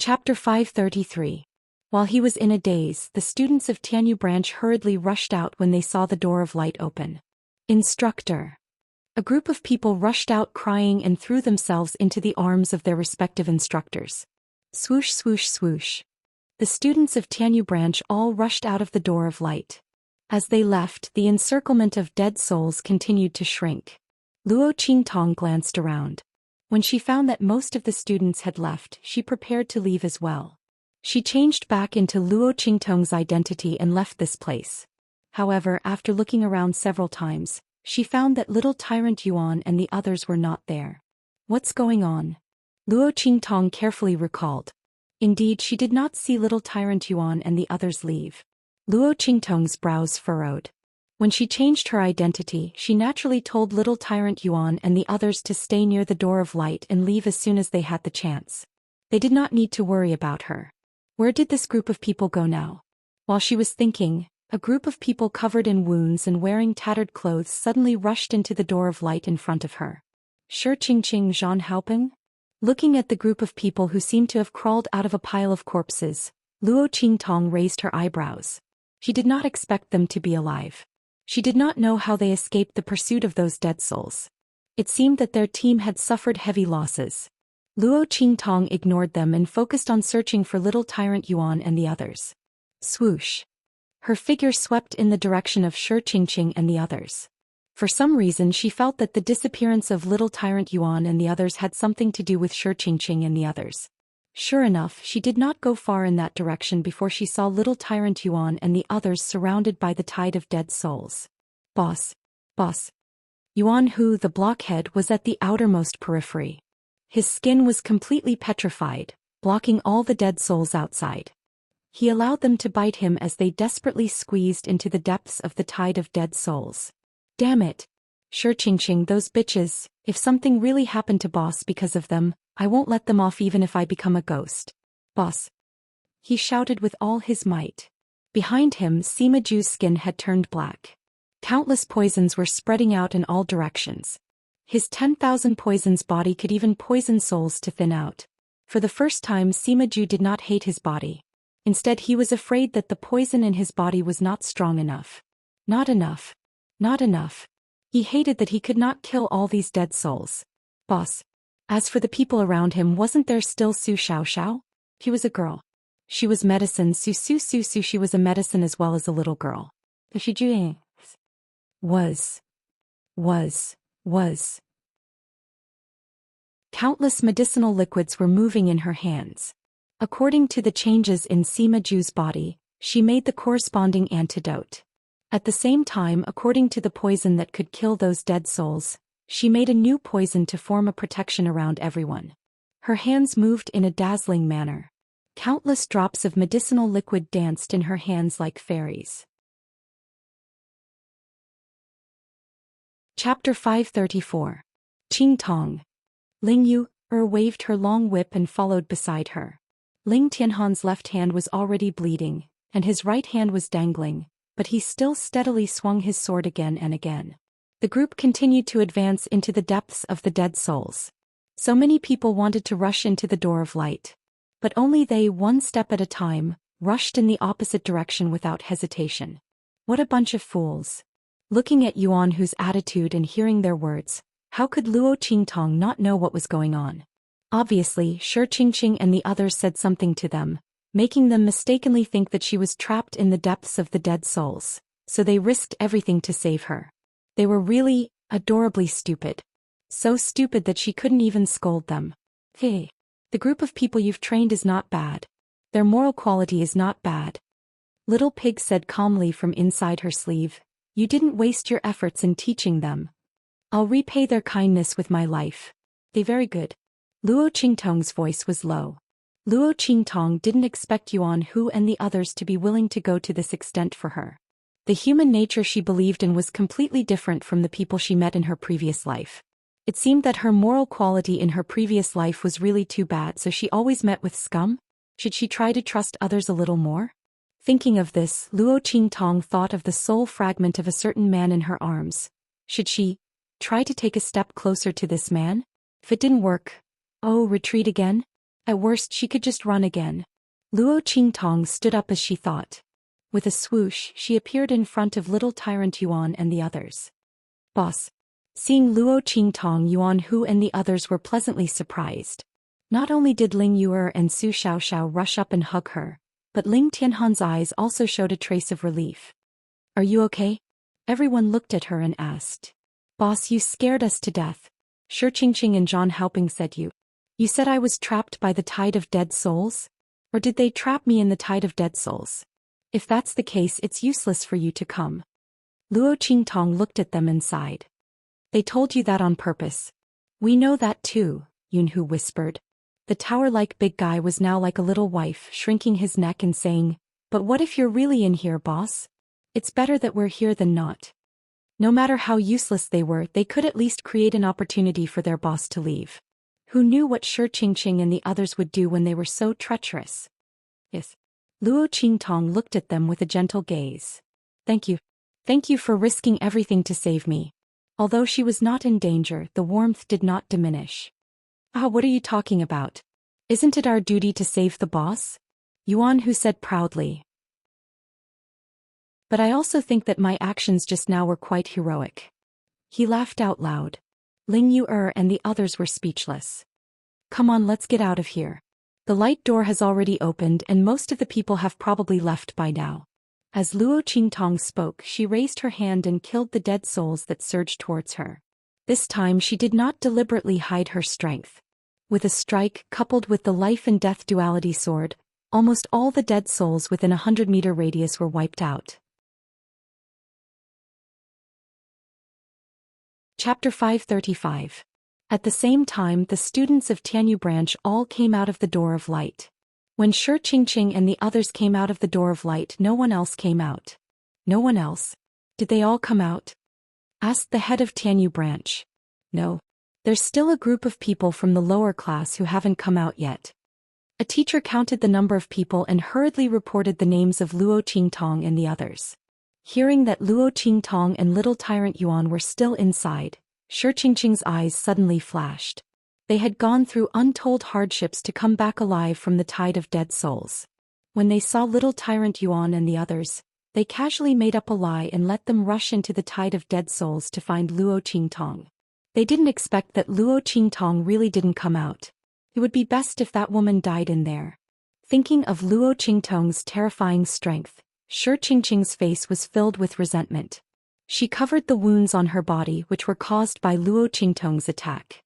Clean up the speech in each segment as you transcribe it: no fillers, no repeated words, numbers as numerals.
Chapter 533. While he was in a daze, the students of Tianyu branch hurriedly rushed out when they saw the door of light open. Instructor. A group of people rushed out crying and threw themselves into the arms of their respective instructors. Swoosh swoosh swoosh. The students of Tianyu branch all rushed out of the door of light. As they left, the encirclement of dead souls continued to shrink. Luo Qingtong glanced around. When she found that most of the students had left, she prepared to leave as well. She changed back into Luo Qingtong's identity and left this place. However, after looking around several times, she found that little Tyrant Yuan and the others were not there. What's going on? Luo Qingtong carefully recalled. Indeed, she did not see little Tyrant Yuan and the others leave. Luo Qingtong's brows furrowed. When she changed her identity, she naturally told little Tyrant Yuan and the others to stay near the door of light and leave as soon as they had the chance. They did not need to worry about her. Where did this group of people go now? While she was thinking, a group of people covered in wounds and wearing tattered clothes suddenly rushed into the door of light in front of her. Shi Qingqing Zhan Haopeng? Looking at the group of people who seemed to have crawled out of a pile of corpses, Luo Qingtong raised her eyebrows. She did not expect them to be alive. She did not know how they escaped the pursuit of those dead souls. It seemed that their team had suffered heavy losses. Luo Qingtong ignored them and focused on searching for little Tyrant Yuan and the others. Swoosh. Her figure swept in the direction of Shi Qingqing and the others. For some reason she felt that the disappearance of little Tyrant Yuan and the others had something to do with Shi Qingqing and the others. Sure enough, she did not go far in that direction before she saw little Tyrant Yuan and the others surrounded by the tide of dead souls. Boss. Yuan Hu, the blockhead, was at the outermost periphery. His skin was completely petrified, blocking all the dead souls outside. He allowed them to bite him as they desperately squeezed into the depths of the tide of dead souls. Damn it. Shi Qingqing, those bitches, if something really happened to Boss because of them, I won't let them off even if I become a ghost. Boss. He shouted with all his might. Behind him, Sima Ju's skin had turned black. Countless poisons were spreading out in all directions. His 10,000 poisons body could even poison souls to thin out. For the first time, Sima Ju did not hate his body. Instead, he was afraid that the poison in his body was not strong enough. Not enough. Not enough. He hated that he could not kill all these dead souls. Boss. As for the people around him, wasn't there still Su Xiaoxiao? He was a girl. She was medicine. Su. She was a medicine as well as a little girl. She was. Countless medicinal liquids were moving in her hands. According to the changes in Sima Ju's body, she made the corresponding antidote. At the same time, according to the poison that could kill those dead souls, she made a new poison to form a protection around everyone. Her hands moved in a dazzling manner. Countless drops of medicinal liquid danced in her hands like fairies. Chapter 534. Qingtong. Ling Yu waved her long whip and followed beside her. Ling Tianhan's left hand was already bleeding, and his right hand was dangling, but he still steadily swung his sword again and again. The group continued to advance into the depths of the dead souls. So many people wanted to rush into the door of light. But only they, one step at a time, rushed in the opposite direction without hesitation. What a bunch of fools. Looking at Yuan Hu's attitude and hearing their words, how could Luo Qingtong not know what was going on? Obviously, Shi Qingqing and the others said something to them, making them mistakenly think that she was trapped in the depths of the dead souls, so they risked everything to save her. They were really, adorably stupid. So stupid that she couldn't even scold them. Hey, the group of people you've trained is not bad. Their moral quality is not bad. Little Pig said calmly from inside her sleeve, you didn't waste your efforts in teaching them. I'll repay their kindness with my life. They very good. Luo Qingtong's voice was low. Luo Qingtong didn't expect Yuan Hu and the others to be willing to go to this extent for her. The human nature she believed in was completely different from the people she met in her previous life. It seemed that her moral quality in her previous life was really too bad, so she always met with scum. Should she try to trust others a little more? Thinking of this, Luo Qingtong thought of the soul fragment of a certain man in her arms. Should she try to take a step closer to this man? If it didn't work, retreat again? At worst she could just run again. Luo Qingtong stood up as she thought. With a swoosh, she appeared in front of little tyrant Yuan and the others. Boss. Seeing Luo Qingtong, Yuan Hu and the others were pleasantly surprised. Not only did Ling Yuer and Su Xiaoxiao rush up and hug her, but Ling Tianhan's eyes also showed a trace of relief. Are you okay? Everyone looked at her and asked. Boss, you scared us to death. Shi Qingqing and Zhang Haoping said you. You said I was trapped by the tide of dead souls? Or did they trap me in the tide of dead souls? If that's the case, it's useless for you to come. Luo Qingtong looked at them and sighed. They told you that on purpose. We know that too, Yunhu whispered. The tower-like big guy was now like a little wife, shrinking his neck and saying, but what if you're really in here, boss? It's better that we're here than not. No matter how useless they were, they could at least create an opportunity for their boss to leave. Who knew what Shi Qingqing and the others would do when they were so treacherous? Yes. Luo Qingtong looked at them with a gentle gaze. Thank you. Thank you for risking everything to save me. Although she was not in danger, the warmth did not diminish. Ah, what are you talking about? Isn't it our duty to save the boss? Yuan Hu said proudly. But I also think that my actions just now were quite heroic. He laughed out loud. Ling Yuer and the others were speechless. Come on, let's get out of here. The light door has already opened and most of the people have probably left by now. As Luo Qingtong spoke, she raised her hand and killed the dead souls that surged towards her. This time she did not deliberately hide her strength. With a strike, coupled with the life and death duality sword, almost all the dead souls within a 100-meter radius were wiped out. Chapter 535. At the same time, the students of Tianyu branch all came out of the door of light. When Shi Qingqing and the others came out of the door of light, no one else came out. No one else? Did they all come out? Asked the head of Tianyu branch. No. There's still a group of people from the lower class who haven't come out yet. A teacher counted the number of people and hurriedly reported the names of Luo Qingtong and the others. Hearing that Luo Qingtong and little tyrant Yuan were still inside, Shi Qingqing's eyes suddenly flashed. They had gone through untold hardships to come back alive from the tide of dead souls. When they saw little tyrant Yuan and the others, they casually made up a lie and let them rush into the tide of dead souls to find Luo Qingtong. They didn't expect that Luo Qingtong really didn't come out. It would be best if that woman died in there. Thinking of Luo Qingtong's terrifying strength, Shi Qingqing's face was filled with resentment. She covered the wounds on her body which were caused by Luo Qingtong's attack.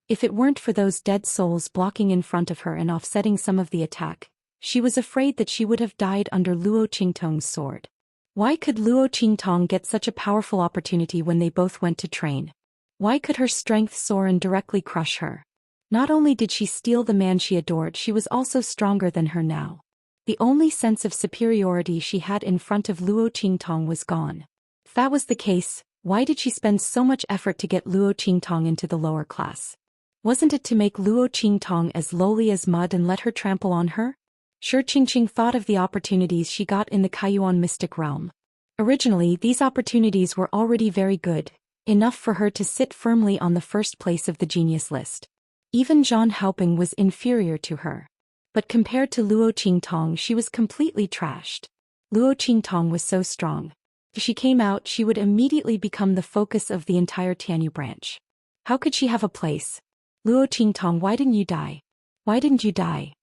If it weren't for those dead souls blocking in front of her and offsetting some of the attack, she was afraid that she would have died under Luo Qingtong's sword. Why could Luo Qingtong get such a powerful opportunity when they both went to train? Why could her strength soar and directly crush her? Not only did she steal the man she adored, she was also stronger than her now. The only sense of superiority she had in front of Luo Qingtong was gone. If that was the case, why did she spend so much effort to get Luo Qingtong into the lower class? Wasn't it to make Luo Qingtong as lowly as mud and let her trample on her? Shi Qingqing thought of the opportunities she got in the Kaiyuan mystic realm. Originally, these opportunities were already very good, enough for her to sit firmly on the first place of the genius list. Even Zhang Haoping was inferior to her. But compared to Luo Qingtong, she was completely trashed. Luo Qingtong was so strong. If she came out, she would immediately become the focus of the entire Tianyu branch. How could she have a place? Luo Qingtong, why didn't you die? Why didn't you die?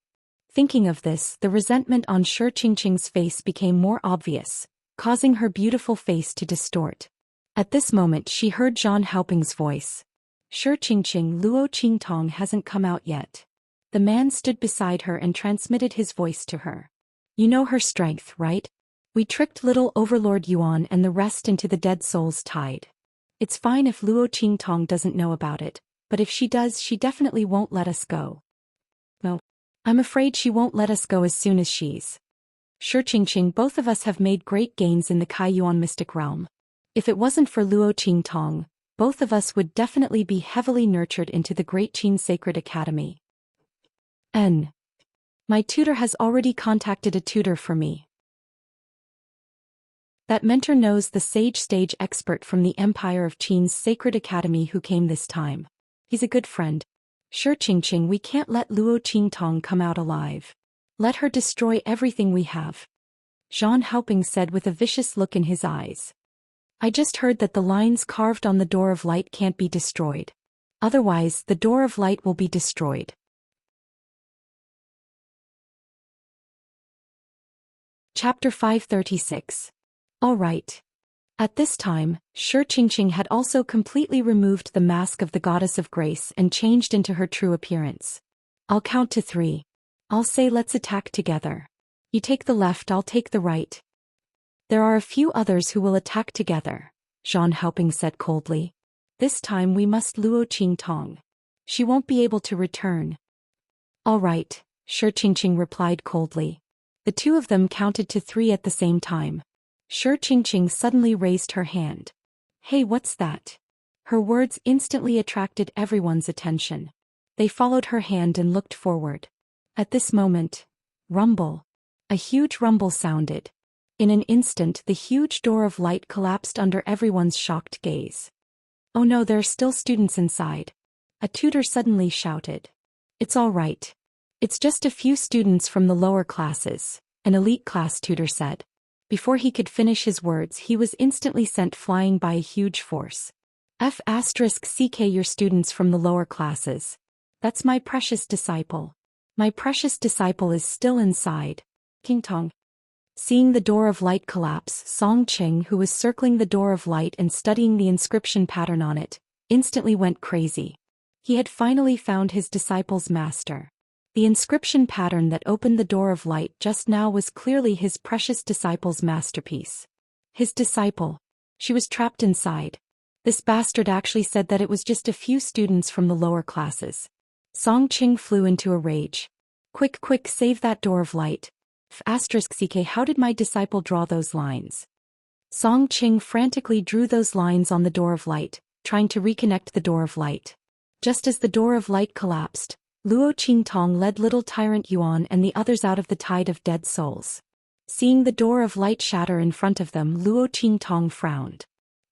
Thinking of this, the resentment on Shi Qingqing's face became more obvious, causing her beautiful face to distort. At this moment she heard Zhang Haoping's voice. Shi Qingqing, Luo Qingtong hasn't come out yet. The man stood beside her and transmitted his voice to her. You know her strength, right? We tricked little Overlord Yuan and the rest into the dead soul's tide. It's fine if Luo Qingtong doesn't know about it, but if she does, she definitely won't let us go. No. I'm afraid she won't let us go as soon as she's. Shi Qingqing, both of us have made great gains in the Kaiyuan mystic realm. If it wasn't for Luo Qingtong, both of us would definitely be heavily nurtured into the Great Qin Sacred Academy. My tutor has already contacted a tutor for me. That mentor knows the sage stage expert from the Empire of Qin's Sacred Academy who came this time. He's a good friend. Xianxia, we can't let Luo Qingtong come out alive. Let her destroy everything we have. Zhang Haoping said with a vicious look in his eyes. I just heard that the lines carved on the door of light can't be destroyed. Otherwise, the door of light will be destroyed. Chapter 536. All right. At this time, Xianxia had also completely removed the mask of the goddess of grace and changed into her true appearance. I'll count to 3. I'll say let's attack together. You take the left, I'll take the right. There are a few others who will attack together, Zhang Haoping said coldly. This time we must Luo Qingtong. She won't be able to return. All right, Xianxia replied coldly. The two of them counted to 3 at the same time. Xianxia suddenly raised her hand. Hey, what's that? Her words instantly attracted everyone's attention. They followed her hand and looked forward. At this moment, rumble. A huge rumble sounded. In an instant, the huge door of light collapsed under everyone's shocked gaze. Oh no, there are still students inside. A tutor suddenly shouted. It's all right. It's just a few students from the lower classes, an elite class tutor said. Before he could finish his words, he was instantly sent flying by a huge force. F***ck your students from the lower classes. That's my precious disciple. My precious disciple is still inside. Qingtong. Seeing the door of light collapse, Song Qing, who was circling the door of light and studying the inscription pattern on it, instantly went crazy. He had finally found his disciple's master. The inscription pattern that opened the door of light just now was clearly his precious disciple's masterpiece. His disciple. She was trapped inside. This bastard actually said that it was just a few students from the lower classes. Song Qing flew into a rage. Quick, quick, save that door of light. F***ck, how did my disciple draw those lines? Song Qing frantically drew those lines on the door of light, trying to reconnect the door of light. Just as the door of light collapsed, Luo Qingtong led little tyrant Yuan and the others out of the tide of dead souls. Seeing the door of light shatter in front of them, Luo Qingtong frowned.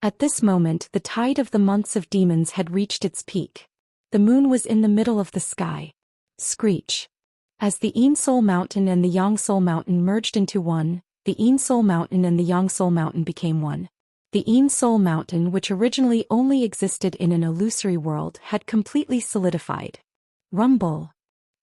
At this moment, the tide of the months of demons had reached its peak. The moon was in the middle of the sky. Screech. As the Yin Soul Mountain and the Yang Soul Mountain merged into one, the Yin Soul Mountain and the Yang Soul Mountain became one. The Yin Soul Mountain, which originally only existed in an illusory world, had completely solidified. Rumble.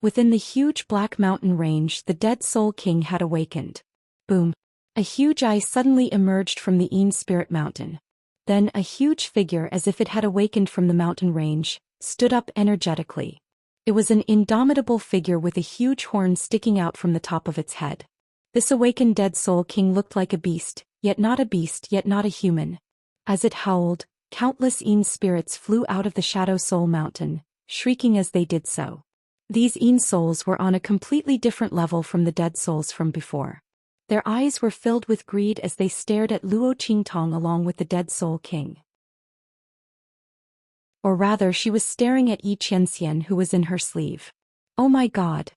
Within the huge Black Mountain range, the dead Soul King had awakened. Boom. A huge eye suddenly emerged from the Yin Spirit Mountain. Then a huge figure, as if it had awakened from the mountain range, stood up energetically. It was an indomitable figure with a huge horn sticking out from the top of its head. This awakened dead Soul King looked like a beast, yet not a human. As it howled, countless Yin spirits flew out of the Shadow Soul Mountain, shrieking as they did so. These Yin souls were on a completely different level from the dead souls from before. Their eyes were filled with greed as they stared at Luo Qingtong along with the dead Soul King. Or rather, she was staring at Xianxia, who was in her sleeve. Oh my god.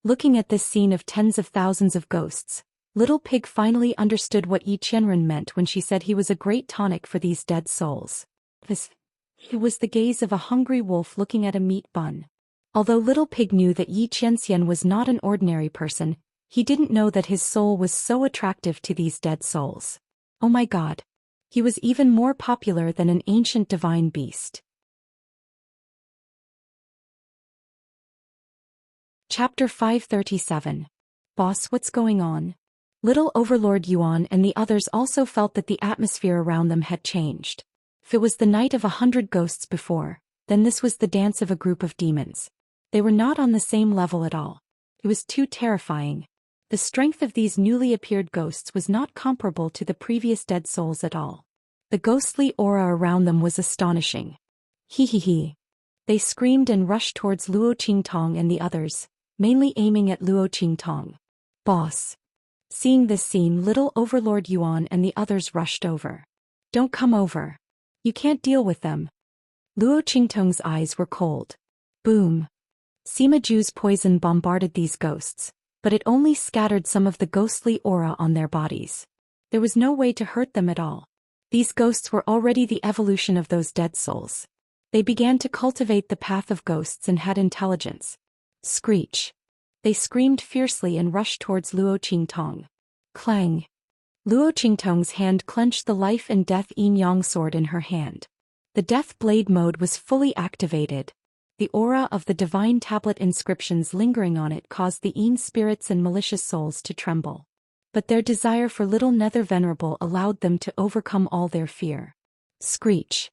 Looking at this scene of tens of thousands of ghosts, Little Pig finally understood what Xianxia meant when she said he was a great tonic for these dead souls. It was the gaze of a hungry wolf looking at a meat bun. Although Little Pig knew that Xianxia was not an ordinary person, he didn't know that his soul was so attractive to these dead souls. Oh my god. He was even more popular than an ancient divine beast. Chapter 537. Boss, what's going on? Little Overlord Yuan and the others also felt that the atmosphere around them had changed. If it was the night of 100 ghosts before, then this was the dance of a group of demons. They were not on the same level at all. It was too terrifying. The strength of these newly appeared ghosts was not comparable to the previous dead souls at all. The ghostly aura around them was astonishing. Hee. They screamed and rushed towards Luo Qingtong and the others, mainly aiming at Luo Qingtong. Boss. Seeing this scene, Little Overlord Yuan and the others rushed over. Don't come over. You can't deal with them. Luo Qingtong's eyes were cold. Boom. Sima Ju's poison bombarded these ghosts, but it only scattered some of the ghostly aura on their bodies. There was no way to hurt them at all. These ghosts were already the evolution of those dead souls. They began to cultivate the path of ghosts and had intelligence. Screech. They screamed fiercely and rushed towards Luo Qingtong. Clang. Luo Qingtong's hand clenched the life and death yin-yang sword in her hand. The death blade mode was fully activated. The aura of the divine tablet inscriptions lingering on it caused the yin spirits and malicious souls to tremble. But their desire for little Nether Venerable allowed them to overcome all their fear. Screech.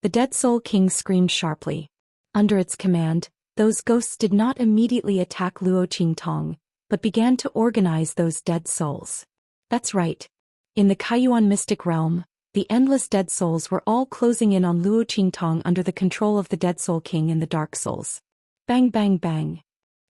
The Dead Soul King screamed sharply. Under its command, those ghosts did not immediately attack Luo Qingtong, but began to organize those dead souls. That's right. In the Kaiyuan mystic realm, the endless dead souls were all closing in on Luo Qingtong under the control of the Dead Soul King and the Dark Souls. Bang bang bang.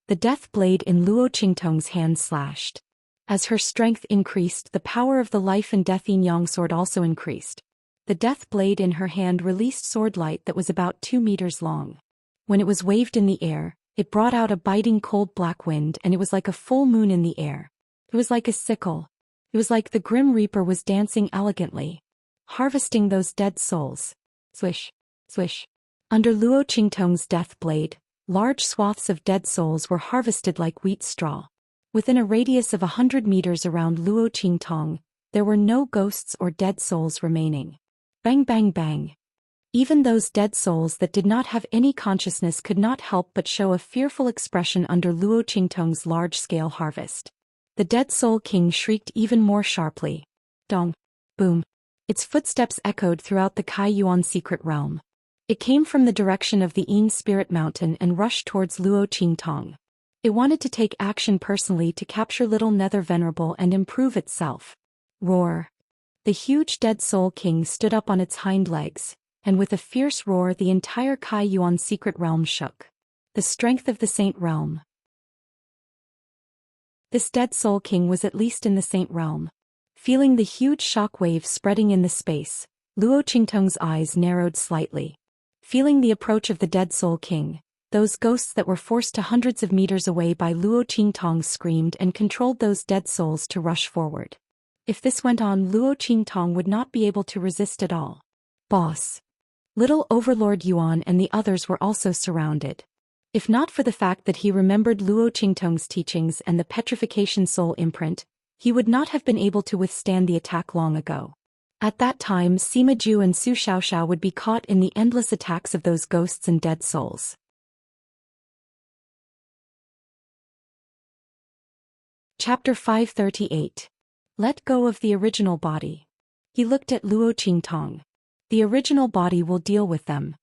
The death blade in Luo Qingtong's hand slashed. As her strength increased, the power of the life and death yin-yang sword also increased. The death blade in her hand released sword light that was about 2 meters long. When it was waved in the air, it brought out a biting cold black wind, and it was like a full moon in the air. It was like a sickle. It was like the Grim Reaper was dancing elegantly, harvesting those dead souls. Swish, swish. Under Luo Qingtong's death blade, large swaths of dead souls were harvested like wheat straw. Within a radius of 100 meters around Luo Qingtong, there were no ghosts or dead souls remaining. Bang bang bang. Even those dead souls that did not have any consciousness could not help but show a fearful expression under Luo Qingtong's large-scale harvest. The Dead Soul King shrieked even more sharply. Dong. Boom. Its footsteps echoed throughout the Kaiyuan secret realm. It came from the direction of the Yin Spirit Mountain and rushed towards Luo Qingtong. It wanted to take action personally to capture Little Nether Venerable and improve itself. Roar. The huge Dead Soul King stood up on its hind legs, and with a fierce roar the entire Kaiyuan secret realm shook. The strength of the Saint Realm. This Dead Soul King was at least in the Saint Realm. Feeling the huge shock wave spreading in the space, Luo Qingtong's eyes narrowed slightly. Feeling the approach of the Dead Soul King, those ghosts that were forced to hundreds of meters away by Luo Qingtong screamed and controlled those dead souls to rush forward. If this went on, Luo Qingtong would not be able to resist at all. Boss. Little Overlord Yuan and the others were also surrounded. If not for the fact that he remembered Luo Qingtong's teachings and the petrification soul imprint, he would not have been able to withstand the attack long ago. At that time, Sima Ju and Su Xiaoxiao would be caught in the endless attacks of those ghosts and dead souls. Chapter 538. Let go of the original body. He looked at Luo Qingtong. The original body will deal with them.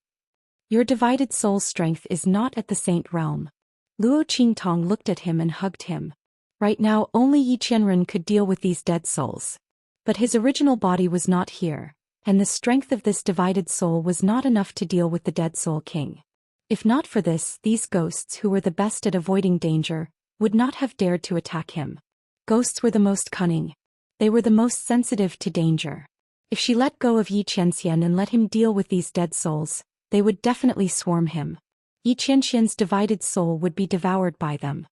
Your divided soul strength is not at the Saint Realm. Luo Qingtong looked at him and hugged him. Right now only Yi Qianren could deal with these dead souls. But his original body was not here, and the strength of this divided soul was not enough to deal with the Dead Soul King. If not for this, these ghosts, who were the best at avoiding danger, would not have dared to attack him. Ghosts were the most cunning. They were the most sensitive to danger. If she let go of Yi Qianxian and let him deal with these dead souls, they would definitely swarm him. Yi Qianxian's divided soul would be devoured by them.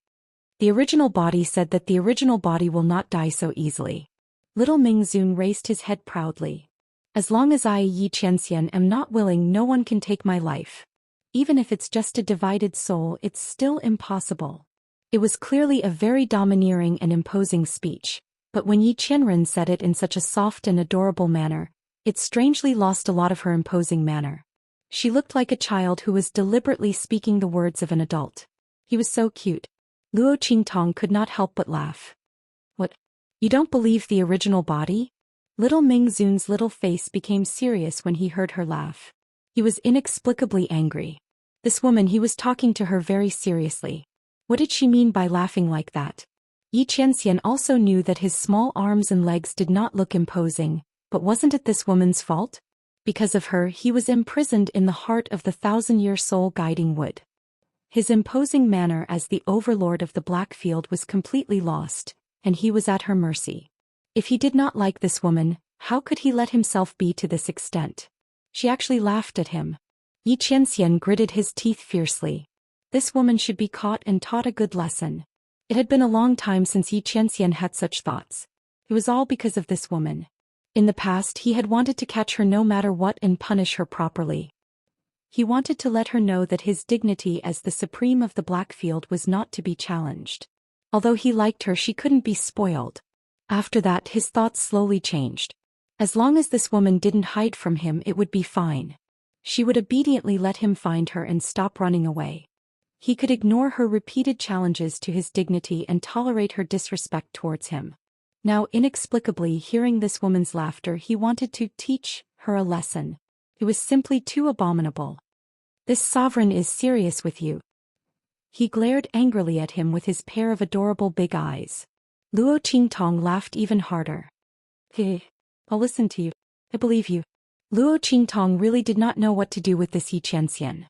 The original body said that the original body will not die so easily. Little Mingzun raised his head proudly. As long as I, Yi Qianxian, am not willing, no one can take my life. Even if it's just a divided soul, it's still impossible. It was clearly a very domineering and imposing speech, but when Yi Qianren said it in such a soft and adorable manner, it strangely lost a lot of her imposing manner. She looked like a child who was deliberately speaking the words of an adult. He was so cute. Luo Qingtong could not help but laugh. What? You don't believe the original body? Little Mingzun's little face became serious when he heard her laugh. He was inexplicably angry. This woman, he was talking to her very seriously. What did she mean by laughing like that? Yi Qianxian also knew that his small arms and legs did not look imposing, but wasn't it this woman's fault? Because of her, he was imprisoned in the heart of the 1,000-year soul-guiding wood. His imposing manner as the overlord of the Blackfield was completely lost, and he was at her mercy. If he did not like this woman, how could he let himself be to this extent? She actually laughed at him. Yi Qianxian gritted his teeth fiercely. This woman should be caught and taught a good lesson. It had been a long time since Yi Qianxian had such thoughts. It was all because of this woman. In the past he had wanted to catch her no matter what and punish her properly. He wanted to let her know that his dignity as the supreme of the Blackfield was not to be challenged. Although he liked her, she couldn't be spoiled. After that, his thoughts slowly changed. As long as this woman didn't hide from him, it would be fine. She would obediently let him find her and stop running away. He could ignore her repeated challenges to his dignity and tolerate her disrespect towards him. Now, inexplicably, hearing this woman's laughter, he wanted to teach her a lesson. It was simply too abominable. This sovereign is serious with you. He glared angrily at him with his pair of adorable big eyes. Luo Qingtong laughed even harder. Hey, I'll listen to you. I believe you. Luo Qingtong really did not know what to do with this Xianxia.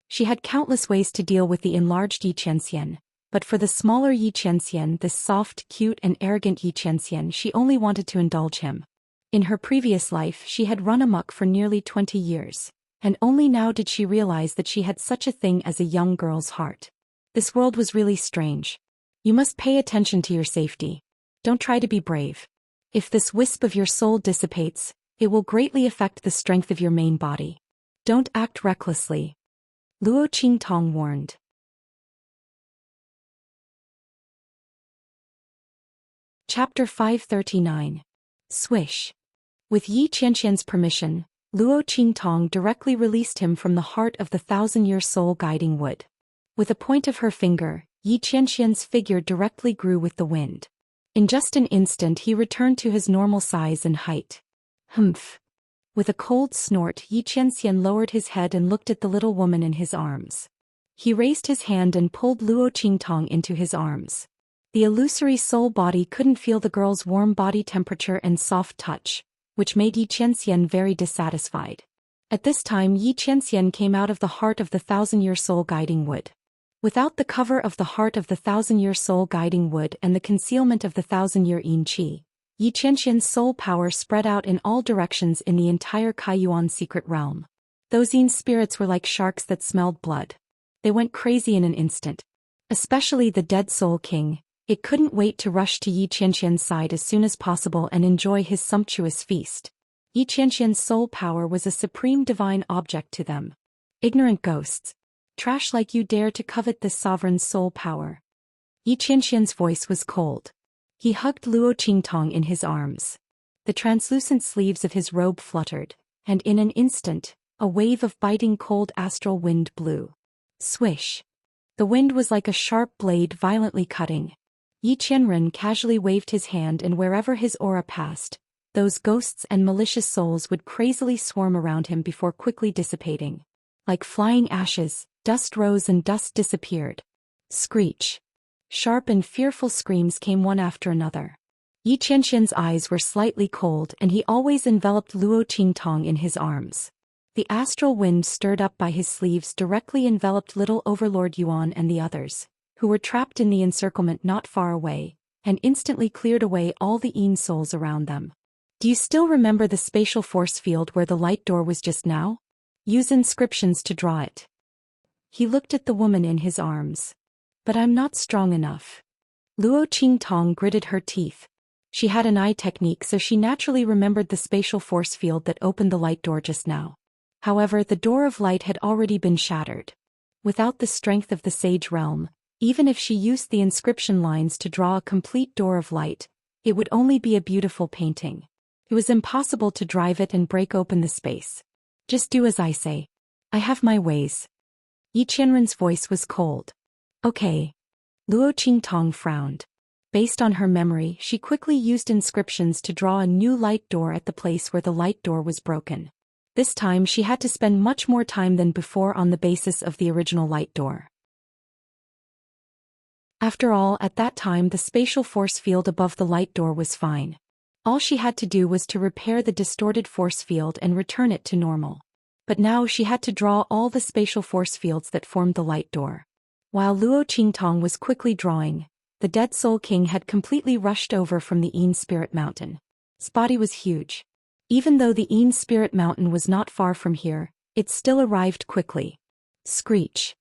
She had countless ways to deal with the enlarged Xianxia, but for the smaller Xianxia, this soft, cute and arrogant Xianxia, she only wanted to indulge him. In her previous life, she had run amok for nearly 20 years, and only now did she realize that she had such a thing as a young girl's heart. This world was really strange. You must pay attention to your safety. Don't try to be brave. If this wisp of your soul dissipates, it will greatly affect the strength of your main body. Don't act recklessly. Luo Qingtong warned. Chapter 539. Swish. With Yi Qianxian's permission, Luo Qingtong directly released him from the heart of the thousand-year soul guiding wood. With a point of her finger, Yi Qianxian's figure directly grew with the wind. In just an instant he returned to his normal size and height. Humph. With a cold snort, Yi Qianxian lowered his head and looked at the little woman in his arms. He raised his hand and pulled Luo Qingtong into his arms. The illusory soul body couldn't feel the girl's warm body temperature and soft touch, which made Yi Qianxian very dissatisfied. At this time, Yi Qianxian came out of the heart of the thousand-year soul guiding wood. Without the cover of the heart of the thousand-year soul guiding wood and the concealment of the thousand-year yin qi, Yi Qianxian's soul power spread out in all directions in the entire Kaiyuan secret realm. Those yin spirits were like sharks that smelled blood. They went crazy in an instant. Especially the dead soul king. It couldn't wait to rush to Yi Qianxian's side as soon as possible and enjoy his sumptuous feast. Yi Qianxian's soul power was a supreme divine object to them. Ignorant ghosts. Trash like you dare to covet this sovereign's soul power. Yi Qianxian's voice was cold. He hugged Luo Qingtong in his arms. The translucent sleeves of his robe fluttered, and in an instant, a wave of biting cold astral wind blew. Swish. The wind was like a sharp blade violently cutting. Yi Qianren casually waved his hand, and wherever his aura passed, those ghosts and malicious souls would crazily swarm around him before quickly dissipating. Like flying ashes, dust rose and dust disappeared. Screech. Sharp and fearful screams came one after another. Yi Qianxian's eyes were slightly cold, and he always enveloped Luo Qingtong in his arms. The astral wind stirred up by his sleeves directly enveloped little Overlord Yuan and the others, who were trapped in the encirclement not far away, and instantly cleared away all the yin souls around them. Do you still remember the spatial force field where the light door was just now? Use inscriptions to draw it. He looked at the woman in his arms. But I'm not strong enough. Luo Qingtong gritted her teeth. She had an eye technique, so she naturally remembered the spatial force field that opened the light door just now. However, the door of light had already been shattered. Without the strength of the sage realm, even if she used the inscription lines to draw a complete door of light, it would only be a beautiful painting. It was impossible to drive it and break open the space. Just do as I say. I have my ways. Yi Qianren's voice was cold. Okay. Luo Qingtong frowned. Based on her memory, she quickly used inscriptions to draw a new light door at the place where the light door was broken. This time she had to spend much more time than before on the basis of the original light door. After all, at that time the spatial force field above the light door was fine. All she had to do was to repair the distorted force field and return it to normal. But now she had to draw all the spatial force fields that formed the light door. While Luo Qingtong was quickly drawing, the dead soul king had completely rushed over from the Yin Spirit Mountain. His body was huge. Even though the Yin Spirit Mountain was not far from here, it still arrived quickly. Screech.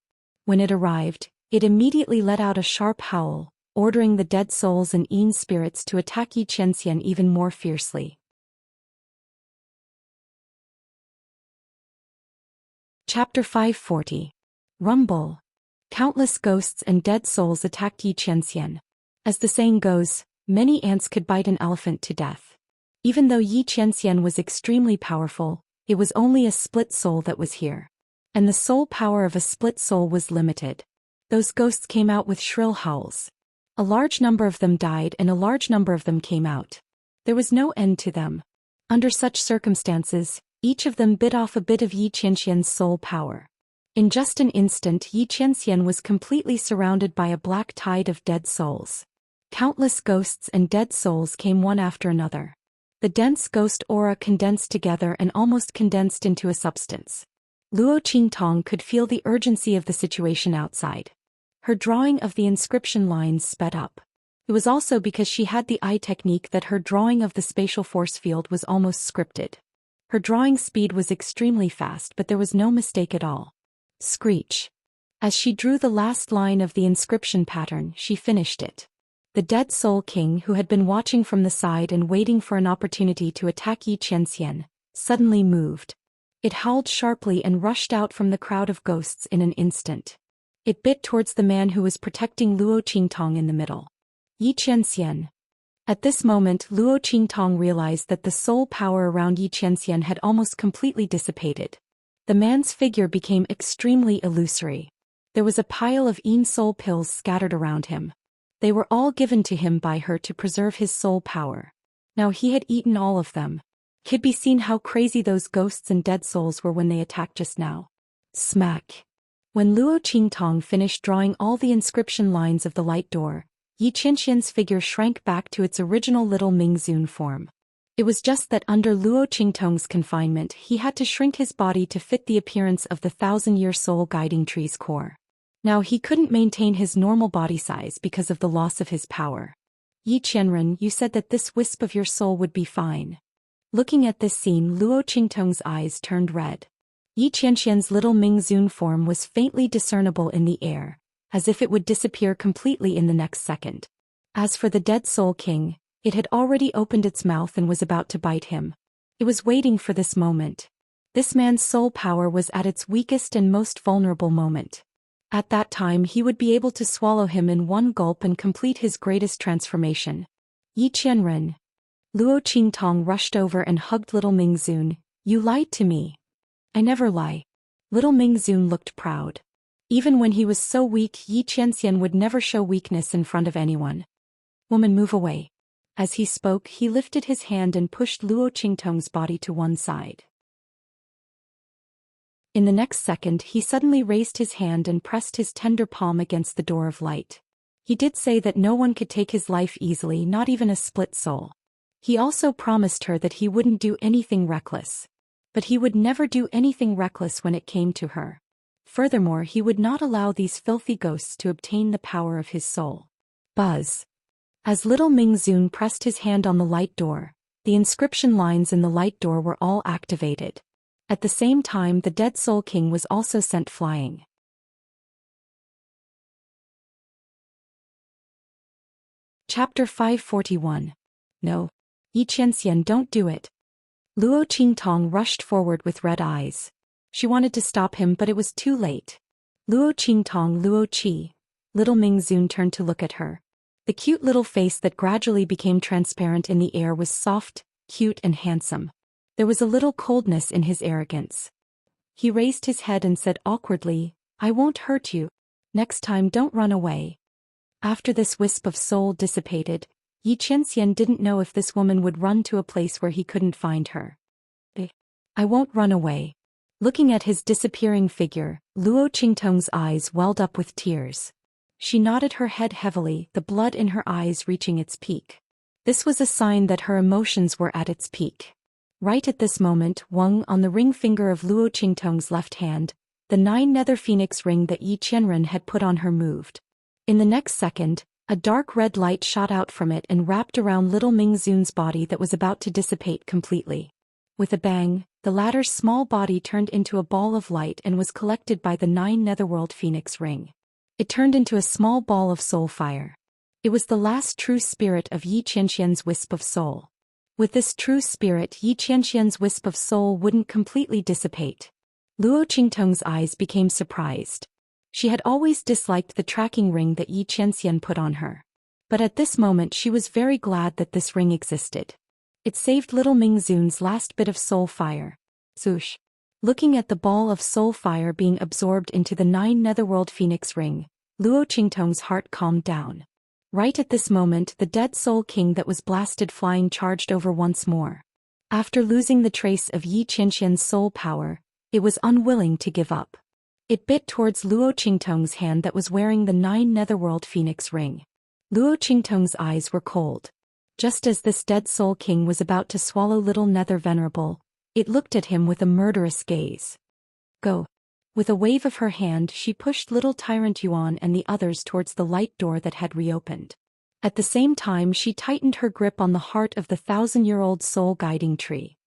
When it arrived, it immediately let out a sharp howl, ordering the dead souls and Yin spirits to attack Yi Qianxian even more fiercely. Chapter 540. Rumble. Countless ghosts and dead souls attacked Xianxia. As the saying goes, many ants could bite an elephant to death. Even though Xianxia was extremely powerful, it was only a split soul that was here. And the soul power of a split soul was limited. Those ghosts came out with shrill howls. A large number of them died and a large number of them came out. There was no end to them. Under such circumstances, each of them bit off a bit of Xianxia's soul power. In just an instant, Xianxia was completely surrounded by a black tide of dead souls. Countless ghosts and dead souls came one after another. The dense ghost aura condensed together and almost condensed into a substance. Luo Qingtong could feel the urgency of the situation outside. Her drawing of the inscription lines sped up. It was also because she had the eye technique that her drawing of the spatial force field was almost scripted. Her drawing speed was extremely fast, but there was no mistake at all. Screech. As she drew the last line of the inscription pattern, she finished it. The dead soul king, who had been watching from the side and waiting for an opportunity to attack Xianxia, suddenly moved. It howled sharply and rushed out from the crowd of ghosts in an instant. It bit towards the man who was protecting Luo Qingtong in the middle. Xianxia. At this moment, Luo Qingtong realized that the soul power around Xianxia had almost completely dissipated. The man's figure became extremely illusory. There was a pile of soul pills scattered around him. They were all given to him by her to preserve his soul power. Now he had eaten all of them. Could be seen how crazy those ghosts and dead souls were when they attacked just now. Smack. When Luo Qingtong finished drawing all the inscription lines of the light door, Xianxia's figure shrank back to its original little Mingzun form. It was just that under Luo Qingtong's confinement he had to shrink his body to fit the appearance of the 1,000-year soul guiding tree's core. Now he couldn't maintain his normal body size because of the loss of his power. Qianren, you said that this wisp of your soul would be fine. Looking at this scene, Luo Qingtong's eyes turned red. Xianxia's little Mingzun form was faintly discernible in the air, as if it would disappear completely in the next second. As for the dead soul king, it had already opened its mouth and was about to bite him. It was waiting for this moment. This man's soul power was at its weakest and most vulnerable moment. At that time he would be able to swallow him in one gulp and complete his greatest transformation. Qianren. Luo Qingtong rushed over and hugged little Mingzun. You lied to me. I never lie. Little Mingzun looked proud. Even when he was so weak, Xianxia would never show weakness in front of anyone. Woman, move away. As he spoke, he lifted his hand and pushed Luo Qingtong's body to one side. In the next second, he suddenly raised his hand and pressed his tender palm against the door of light. He did say that no one could take his life easily, not even a split soul. He also promised her that he wouldn't do anything reckless. But he would never do anything reckless when it came to her. Furthermore, he would not allow these filthy ghosts to obtain the power of his soul. Buzz. As little Mingzun pressed his hand on the light door, the inscription lines in the light door were all activated. At the same time, the dead soul king was also sent flying. Chapter 541. No. Xianxia, don't do it. Luo Qingtong rushed forward with red eyes. She wanted to stop him, but it was too late. Luo Qingtong, Luo Qi. Little Mingzun turned to look at her. The cute little face that gradually became transparent in the air was soft, cute and handsome. There was a little coldness in his arrogance. He raised his head and said awkwardly, I won't hurt you. Next time don't run away. After this wisp of soul dissipated, Xianxia didn't know if this woman would run to a place where he couldn't find her. I won't run away. Looking at his disappearing figure, Luo Qingtong's eyes welled up with tears. She nodded her head heavily, the blood in her eyes reaching its peak. This was a sign that her emotions were at its peak. Right at this moment, Wang, on the ring finger of Luo Qingtong's left hand, the 9 nether phoenix ring that Qianren had put on her moved. In the next second, a dark red light shot out from it and wrapped around little Mingzun's body that was about to dissipate completely. With a bang, the latter's small body turned into a ball of light and was collected by the 9 netherworld phoenix ring. It turned into a small ball of soul fire. It was the last true spirit of Xianxia's wisp of soul. With this true spirit, Xianxia's wisp of soul wouldn't completely dissipate. Luo Qingtong's eyes became surprised. She had always disliked the tracking ring that Yi Qianxian put on her. But at this moment she was very glad that this ring existed. It saved little Mingzun's last bit of soul fire. Zhoosh. Looking at the ball of soul fire being absorbed into the 9 netherworld phoenix ring, Luo Qingtong's heart calmed down. Right at this moment the dead soul king that was blasted flying charged over once more. After losing the trace of Yi Qianxian's soul power, it was unwilling to give up. It bit towards Luo Qingtong's hand that was wearing the 9 netherworld phoenix ring. Luo Qingtong's eyes were cold. Just as this dead soul king was about to swallow little nether venerable, it looked at him with a murderous gaze. Go. With a wave of her hand she pushed little Tyrant Yuan and the others towards the light door that had reopened. At the same time she tightened her grip on the heart of the 1,000-year-old soul guiding tree.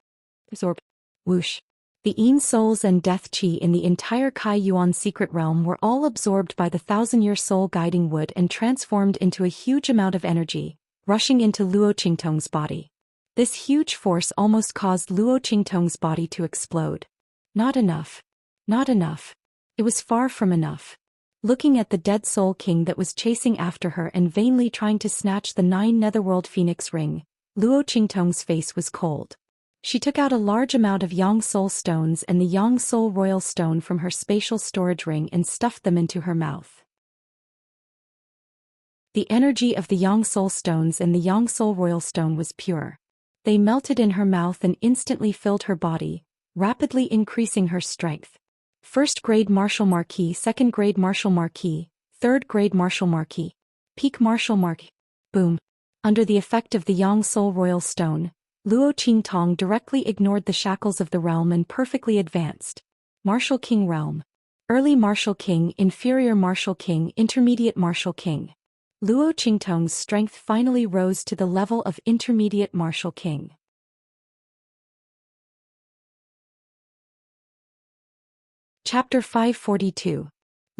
Absorb. Whoosh. The Yin souls and death qi in the entire Kai Yuan secret realm were all absorbed by the 1,000-year soul guiding wood and transformed into a huge amount of energy, rushing into Luo Qingtong's body. This huge force almost caused Luo Qingtong's body to explode. Not enough. Not enough. It was far from enough. Looking at the dead soul king that was chasing after her and vainly trying to snatch the 9 netherworld phoenix ring, Luo Qingtong's face was cold. She took out a large amount of Yang Soul stones and the Yang Soul Royal Stone from her spatial storage ring and stuffed them into her mouth. The energy of the Yang Soul stones and the Yang Soul Royal Stone was pure. They melted in her mouth and instantly filled her body, rapidly increasing her strength. First grade Martial Marquis, second grade Martial Marquis, third grade Martial Marquis, peak Martial Marquis. Boom. Under the effect of the Yang Soul Royal Stone, Luo Qingtong directly ignored the shackles of the realm and perfectly advanced. Martial King Realm. Early Martial King, Inferior Martial King, Intermediate Martial King. Luo Qingtong's strength finally rose to the level of Intermediate Martial King. Chapter 542.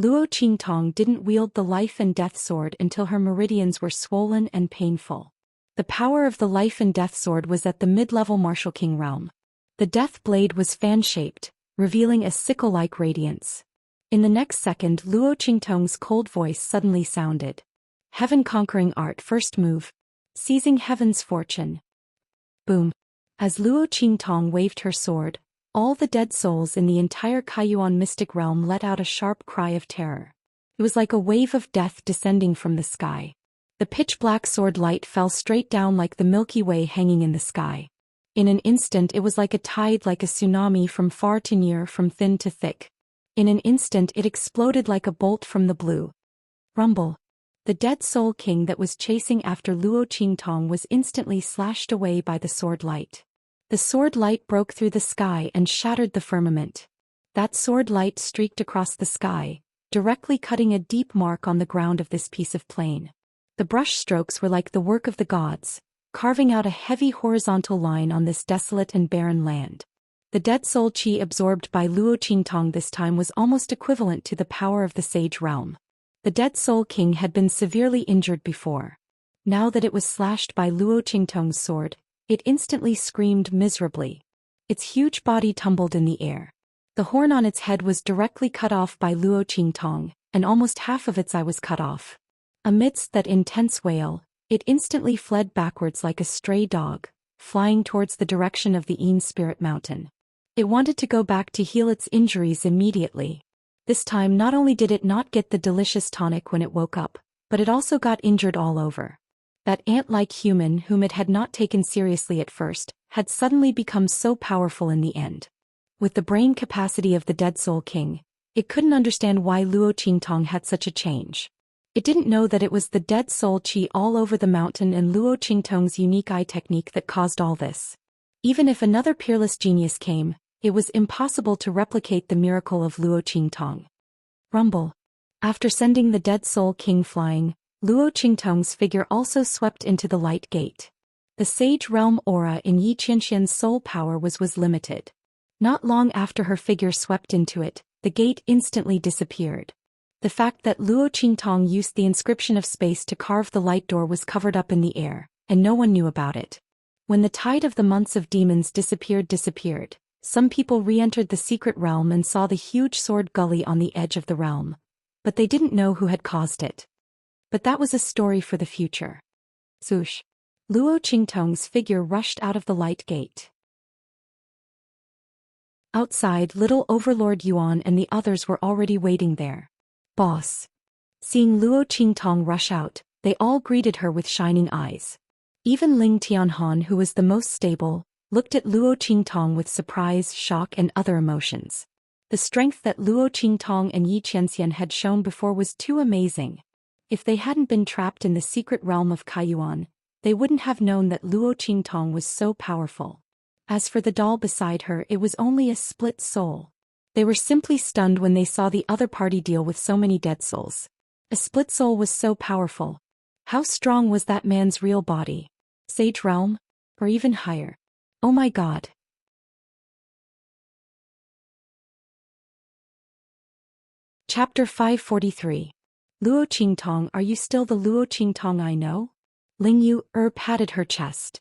Luo Qingtong didn't wield the life and death sword until her meridians were swollen and painful. The power of the life and death sword was at the mid-level Martial King realm. The death blade was fan-shaped, revealing a sickle-like radiance. In the next second Luo Qingtong's cold voice suddenly sounded. Heaven-conquering art first move. Seizing heaven's fortune. Boom. As Luo Qingtong waved her sword, all the dead souls in the entire Kaiyuan mystic realm let out a sharp cry of terror. It was like a wave of death descending from the sky. The pitch-black sword light fell straight down like the Milky Way hanging in the sky. In an instant it was like a tide, like a tsunami, from far to near, from thin to thick. In an instant it exploded like a bolt from the blue. Rumble. The dead soul king that was chasing after Luo Qingtong was instantly slashed away by the sword light. The sword light broke through the sky and shattered the firmament. That sword light streaked across the sky, directly cutting a deep mark on the ground of this piece of plain. The brush strokes were like the work of the gods, carving out a heavy horizontal line on this desolate and barren land. The dead soul qi absorbed by Luo Qingtong this time was almost equivalent to the power of the sage realm. The dead soul king had been severely injured before. Now that it was slashed by Luo Qingtong's sword, it instantly screamed miserably. Its huge body tumbled in the air. The horn on its head was directly cut off by Luo Qingtong, and almost half of its eye was cut off. Amidst that intense wail, it instantly fled backwards like a stray dog, flying towards the direction of the Yin Spirit Mountain. It wanted to go back to heal its injuries immediately. This time not only did it not get the delicious tonic when it woke up, but it also got injured all over. That ant-like human whom it had not taken seriously at first, had suddenly become so powerful in the end. With the brain capacity of the dead soul king, it couldn't understand why Luo Qingtong had such a change. It didn't know that it was the dead soul qi all over the mountain and Luo Qingtong's unique eye technique that caused all this. Even if another peerless genius came, it was impossible to replicate the miracle of Luo Qingtong. Rumble. After sending the dead soul king flying, Luo Qingtong's figure also swept into the light gate. The sage realm aura in Yi Qianxian's soul power was limited. Not long after her figure swept into it, the gate instantly disappeared. The fact that Luo Qingtong used the inscription of space to carve the light door was covered up in the air, and no one knew about it. When the tide of the months of demons disappeared, Some people re-entered the secret realm and saw the huge sword gully on the edge of the realm, but they didn't know who had caused it. But that was a story for the future. Swoosh. Luo Qingtong's figure rushed out of the light gate. Outside, little Overlord Yuan and the others were already waiting there. Boss. Seeing Luo Qingtong rush out, they all greeted her with shining eyes. Even Ling Tianhan, who was the most stable, looked at Luo Qingtong with surprise, shock and other emotions. The strength that Luo Qingtong and Yi Qianxian had shown before was too amazing. If they hadn't been trapped in the secret realm of Kaiyuan, they wouldn't have known that Luo Qingtong was so powerful. As for the doll beside her, it was only a split soul. They were simply stunned when they saw the other party deal with so many dead souls. A split soul was so powerful. How strong was that man's real body? Sage realm? Or even higher? Oh my god. Chapter 543. Luo Qingtong, are you still the Luo Qingtong I know? Ling Yu patted her chest.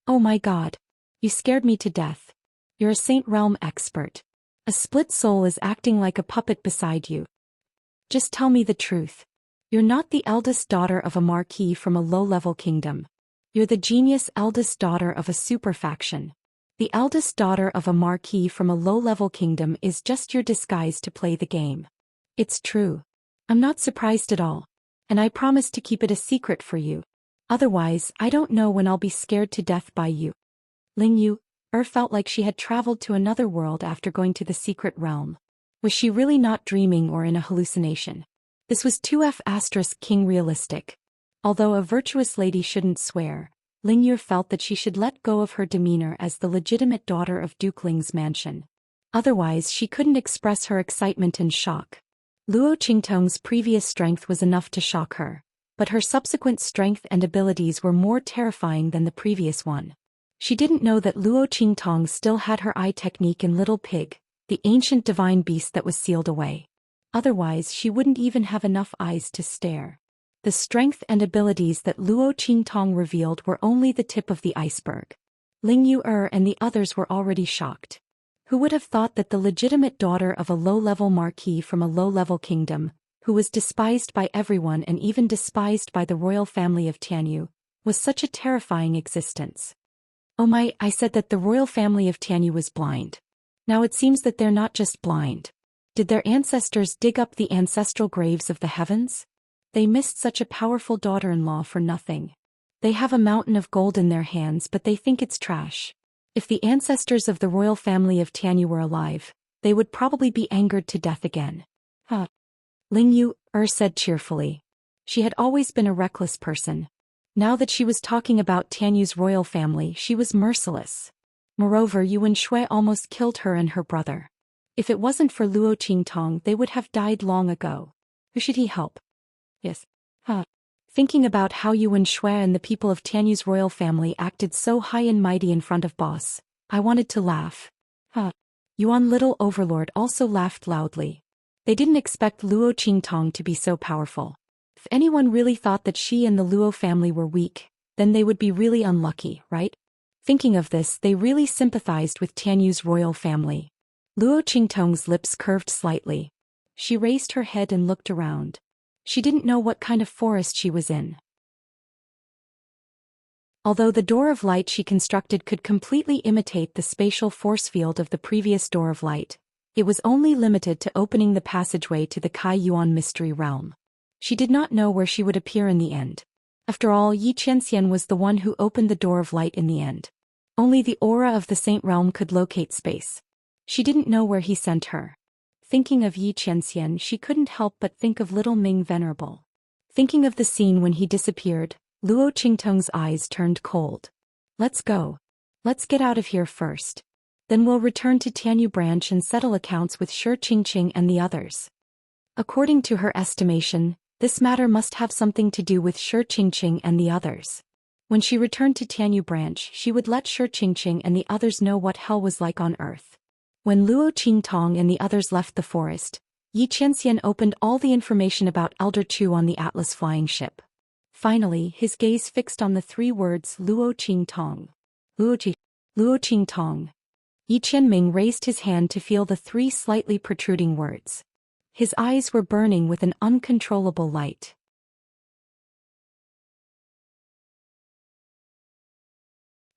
Oh my god. You scared me to death. You're a Saint Realm expert. A split soul is acting like a puppet beside you. Just tell me the truth. You're not the eldest daughter of a marquis from a low-level kingdom. You're the genius eldest daughter of a super faction. The eldest daughter of a marquis from a low-level kingdom is just your disguise to play the game. It's true. I'm not surprised at all. And I promise to keep it a secret for you. Otherwise, I don't know when I'll be scared to death by you. Ling Yu felt like she had traveled to another world after going to the secret realm. Was she really not dreaming or in a hallucination? This was 2F*King realistic. Although a virtuous lady shouldn't swear, Ling Yu felt that she should let go of her demeanor as the legitimate daughter of Duke Ling's mansion. Otherwise, she couldn't express her excitement and shock. Luo Qingtong's previous strength was enough to shock her, but her subsequent strength and abilities were more terrifying than the previous one. She didn't know that Luo Qingtong still had her eye technique in Little Pig, the ancient divine beast that was sealed away. Otherwise, she wouldn't even have enough eyes to stare. The strength and abilities that Luo Qingtong revealed were only the tip of the iceberg. Ling Yu and the others were already shocked. Who would have thought that the legitimate daughter of a low-level marquis from a low-level kingdom, who was despised by everyone and even despised by the royal family of Tianyu, was such a terrifying existence? Oh my, I said that the royal family of Tianyu was blind. Now it seems that they're not just blind. Did their ancestors dig up the ancestral graves of the heavens? They missed such a powerful daughter-in-law for nothing. They have a mountain of gold in their hands but they think it's trash. If the ancestors of the royal family of Tianyu were alive, they would probably be angered to death again. Ling Yu said cheerfully. She had always been a reckless person. Now that she was talking about Tianyu's royal family, she was merciless. Moreover, Yuan Shui almost killed her and her brother. If it wasn't for Luo Qingtong, they would have died long ago. Who should he help? Yes. Thinking about how Yuan Shui and the people of Tianyu's royal family acted so high and mighty in front of boss, I wanted to laugh. Yuan Little Overlord also laughed loudly. They didn't expect Luo Qingtong to be so powerful. If anyone really thought that she and the Luo family were weak, then they would be really unlucky, right? Thinking of this, they really sympathized with Tianyu's royal family. Luo Qingtong's lips curved slightly. She raised her head and looked around. She didn't know what kind of forest she was in. Although the door of light she constructed could completely imitate the spatial force field of the previous door of light, it was only limited to opening the passageway to the Kaiyuan mystery realm. She did not know where she would appear in the end. After all, Yi Qianxian was the one who opened the door of light in the end. Only the aura of the Saint Realm could locate space. She didn't know where he sent her. Thinking of Yi Qianxian, she couldn't help but think of little Ming Venerable. Thinking of the scene when he disappeared, Luo Qingtong's eyes turned cold. Let's go. Let's get out of here first. Then we'll return to Tianyu branch and settle accounts with Shi Qingqing and the others. According to her estimation, this matter must have something to do with Shi Qingqing and the others. When she returned to Tianyu branch, she would let Shi Qingqing and the others know what hell was like on earth. When Luo Qingtong and the others left the forest, Yi Qianxian opened all the information about Elder Chu on the Atlas flying ship. Finally, his gaze fixed on the three words Luo Qingtong. Luo Qingtong. Yi Qianming raised his hand to feel the 3 slightly protruding words. His eyes were burning with an uncontrollable light.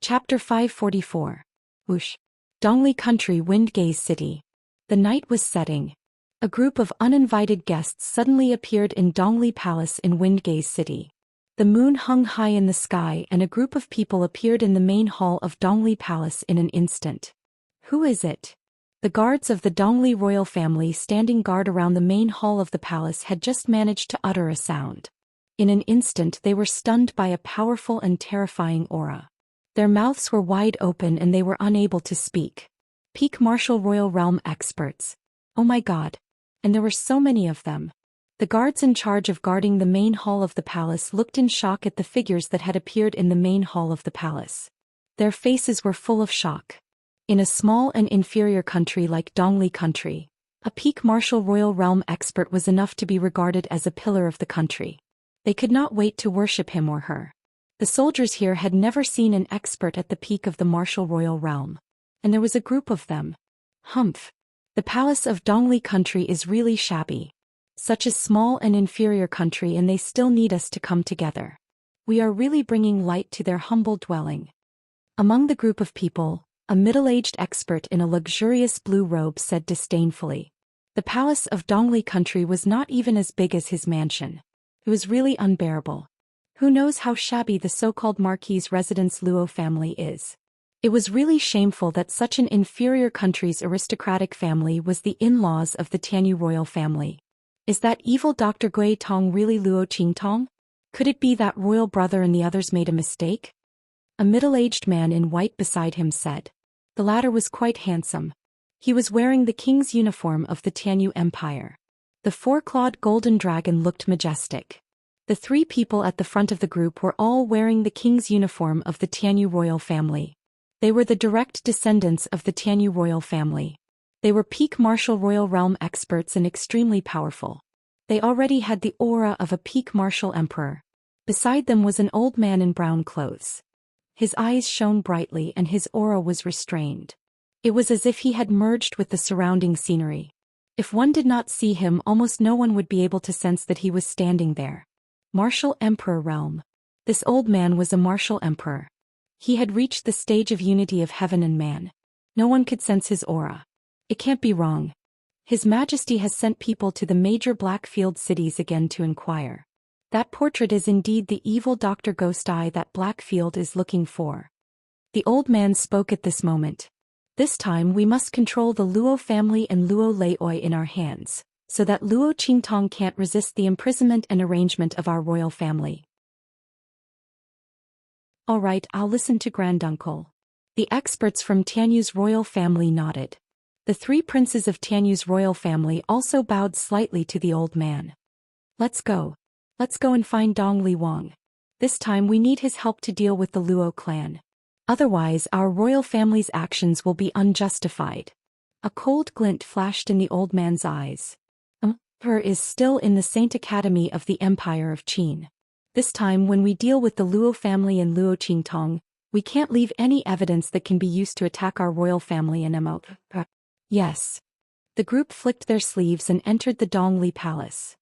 Chapter 544. Whoosh. Dongli Country, Wind Gaze City. The night was setting. A group of uninvited guests suddenly appeared in Dongli Palace in Wind Gaze City. The moon hung high in the sky and a group of people appeared in the main hall of Dongli Palace in an instant. Who is it? The guards of the Dongli royal family standing guard around the main hall of the palace had just managed to utter a sound. In an instant they were stunned by a powerful and terrifying aura. Their mouths were wide open and they were unable to speak. Peak martial royal realm experts. Oh my god. And there were so many of them. The guards in charge of guarding the main hall of the palace looked in shock at the figures that had appeared in the main hall of the palace. Their faces were full of shock. In a small and inferior country like Dongli Country, a peak martial royal realm expert was enough to be regarded as a pillar of the country. They could not wait to worship him or her. The soldiers here had never seen an expert at the peak of the martial royal realm. And there was a group of them. Humph. The palace of Dongli Country is really shabby. Such a small and inferior country and they still need us to come together. We are really bringing light to their humble dwelling. Among the group of people, a middle-aged expert in a luxurious blue robe said disdainfully. The palace of Dongli Country was not even as big as his mansion. It was really unbearable. Who knows how shabby the so-called Marquis' residence Luo family is. It was really shameful that such an inferior country's aristocratic family was the in-laws of the Tianyu royal family. Is that evil Dr. Gui Tong really Luo Qingtong? Could it be that royal brother and the others made a mistake? A middle-aged man in white beside him said. The latter was quite handsome. He was wearing the king's uniform of the Tianyu Empire. The 4-clawed golden dragon looked majestic. The 3 people at the front of the group were all wearing the king's uniform of the Tianyu royal family. They were the direct descendants of the Tianyu royal family. They were peak martial royal realm experts and extremely powerful. They already had the aura of a peak martial emperor. Beside them was an old man in brown clothes. His eyes shone brightly and his aura was restrained. It was as if he had merged with the surrounding scenery. If one did not see him, almost no one would be able to sense that he was standing there. Martial Emperor realm. This old man was a martial emperor. He had reached the stage of unity of heaven and man. No one could sense his aura. It can't be wrong. His Majesty has sent people to the major Blackfield cities again to inquire. That portrait is indeed the evil Dr. Ghost Eye that Blackfield is looking for. The old man spoke at this moment. This time we must control the Luo family and Luo Leioi in our hands, so that Luo Qingtong can't resist the imprisonment and arrangement of our royal family. All right, I'll listen to Granduncle. The experts from Tianyu's royal family nodded. The 3 princes of Tianyu's royal family also bowed slightly to the old man. Let's go. Let's go and find Dong Li Wang. This time we need his help to deal with the Luo clan. Otherwise our royal family's actions will be unjustified. A cold glint flashed in the old man's eyes. Her is still in the Saint Academy of the Empire of Qin. This time when we deal with the Luo family and Luo Qingtong, we can't leave any evidence that can be used to attack our royal family and Mo. Yes. The group flicked their sleeves and entered the Dongli Palace.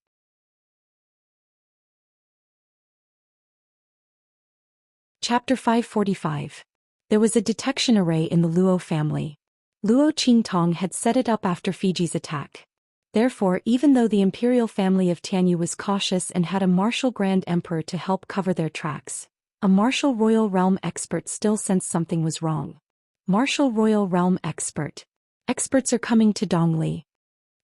Chapter 545. There was a detection array in the Luo family. Luo Qingtong had set it up after Fiji's attack. Therefore, even though the imperial family of Tianyu was cautious and had a martial grand emperor to help cover their tracks, a martial royal realm expert still sensed something was wrong. Martial royal realm expert. Experts are coming to Dongli.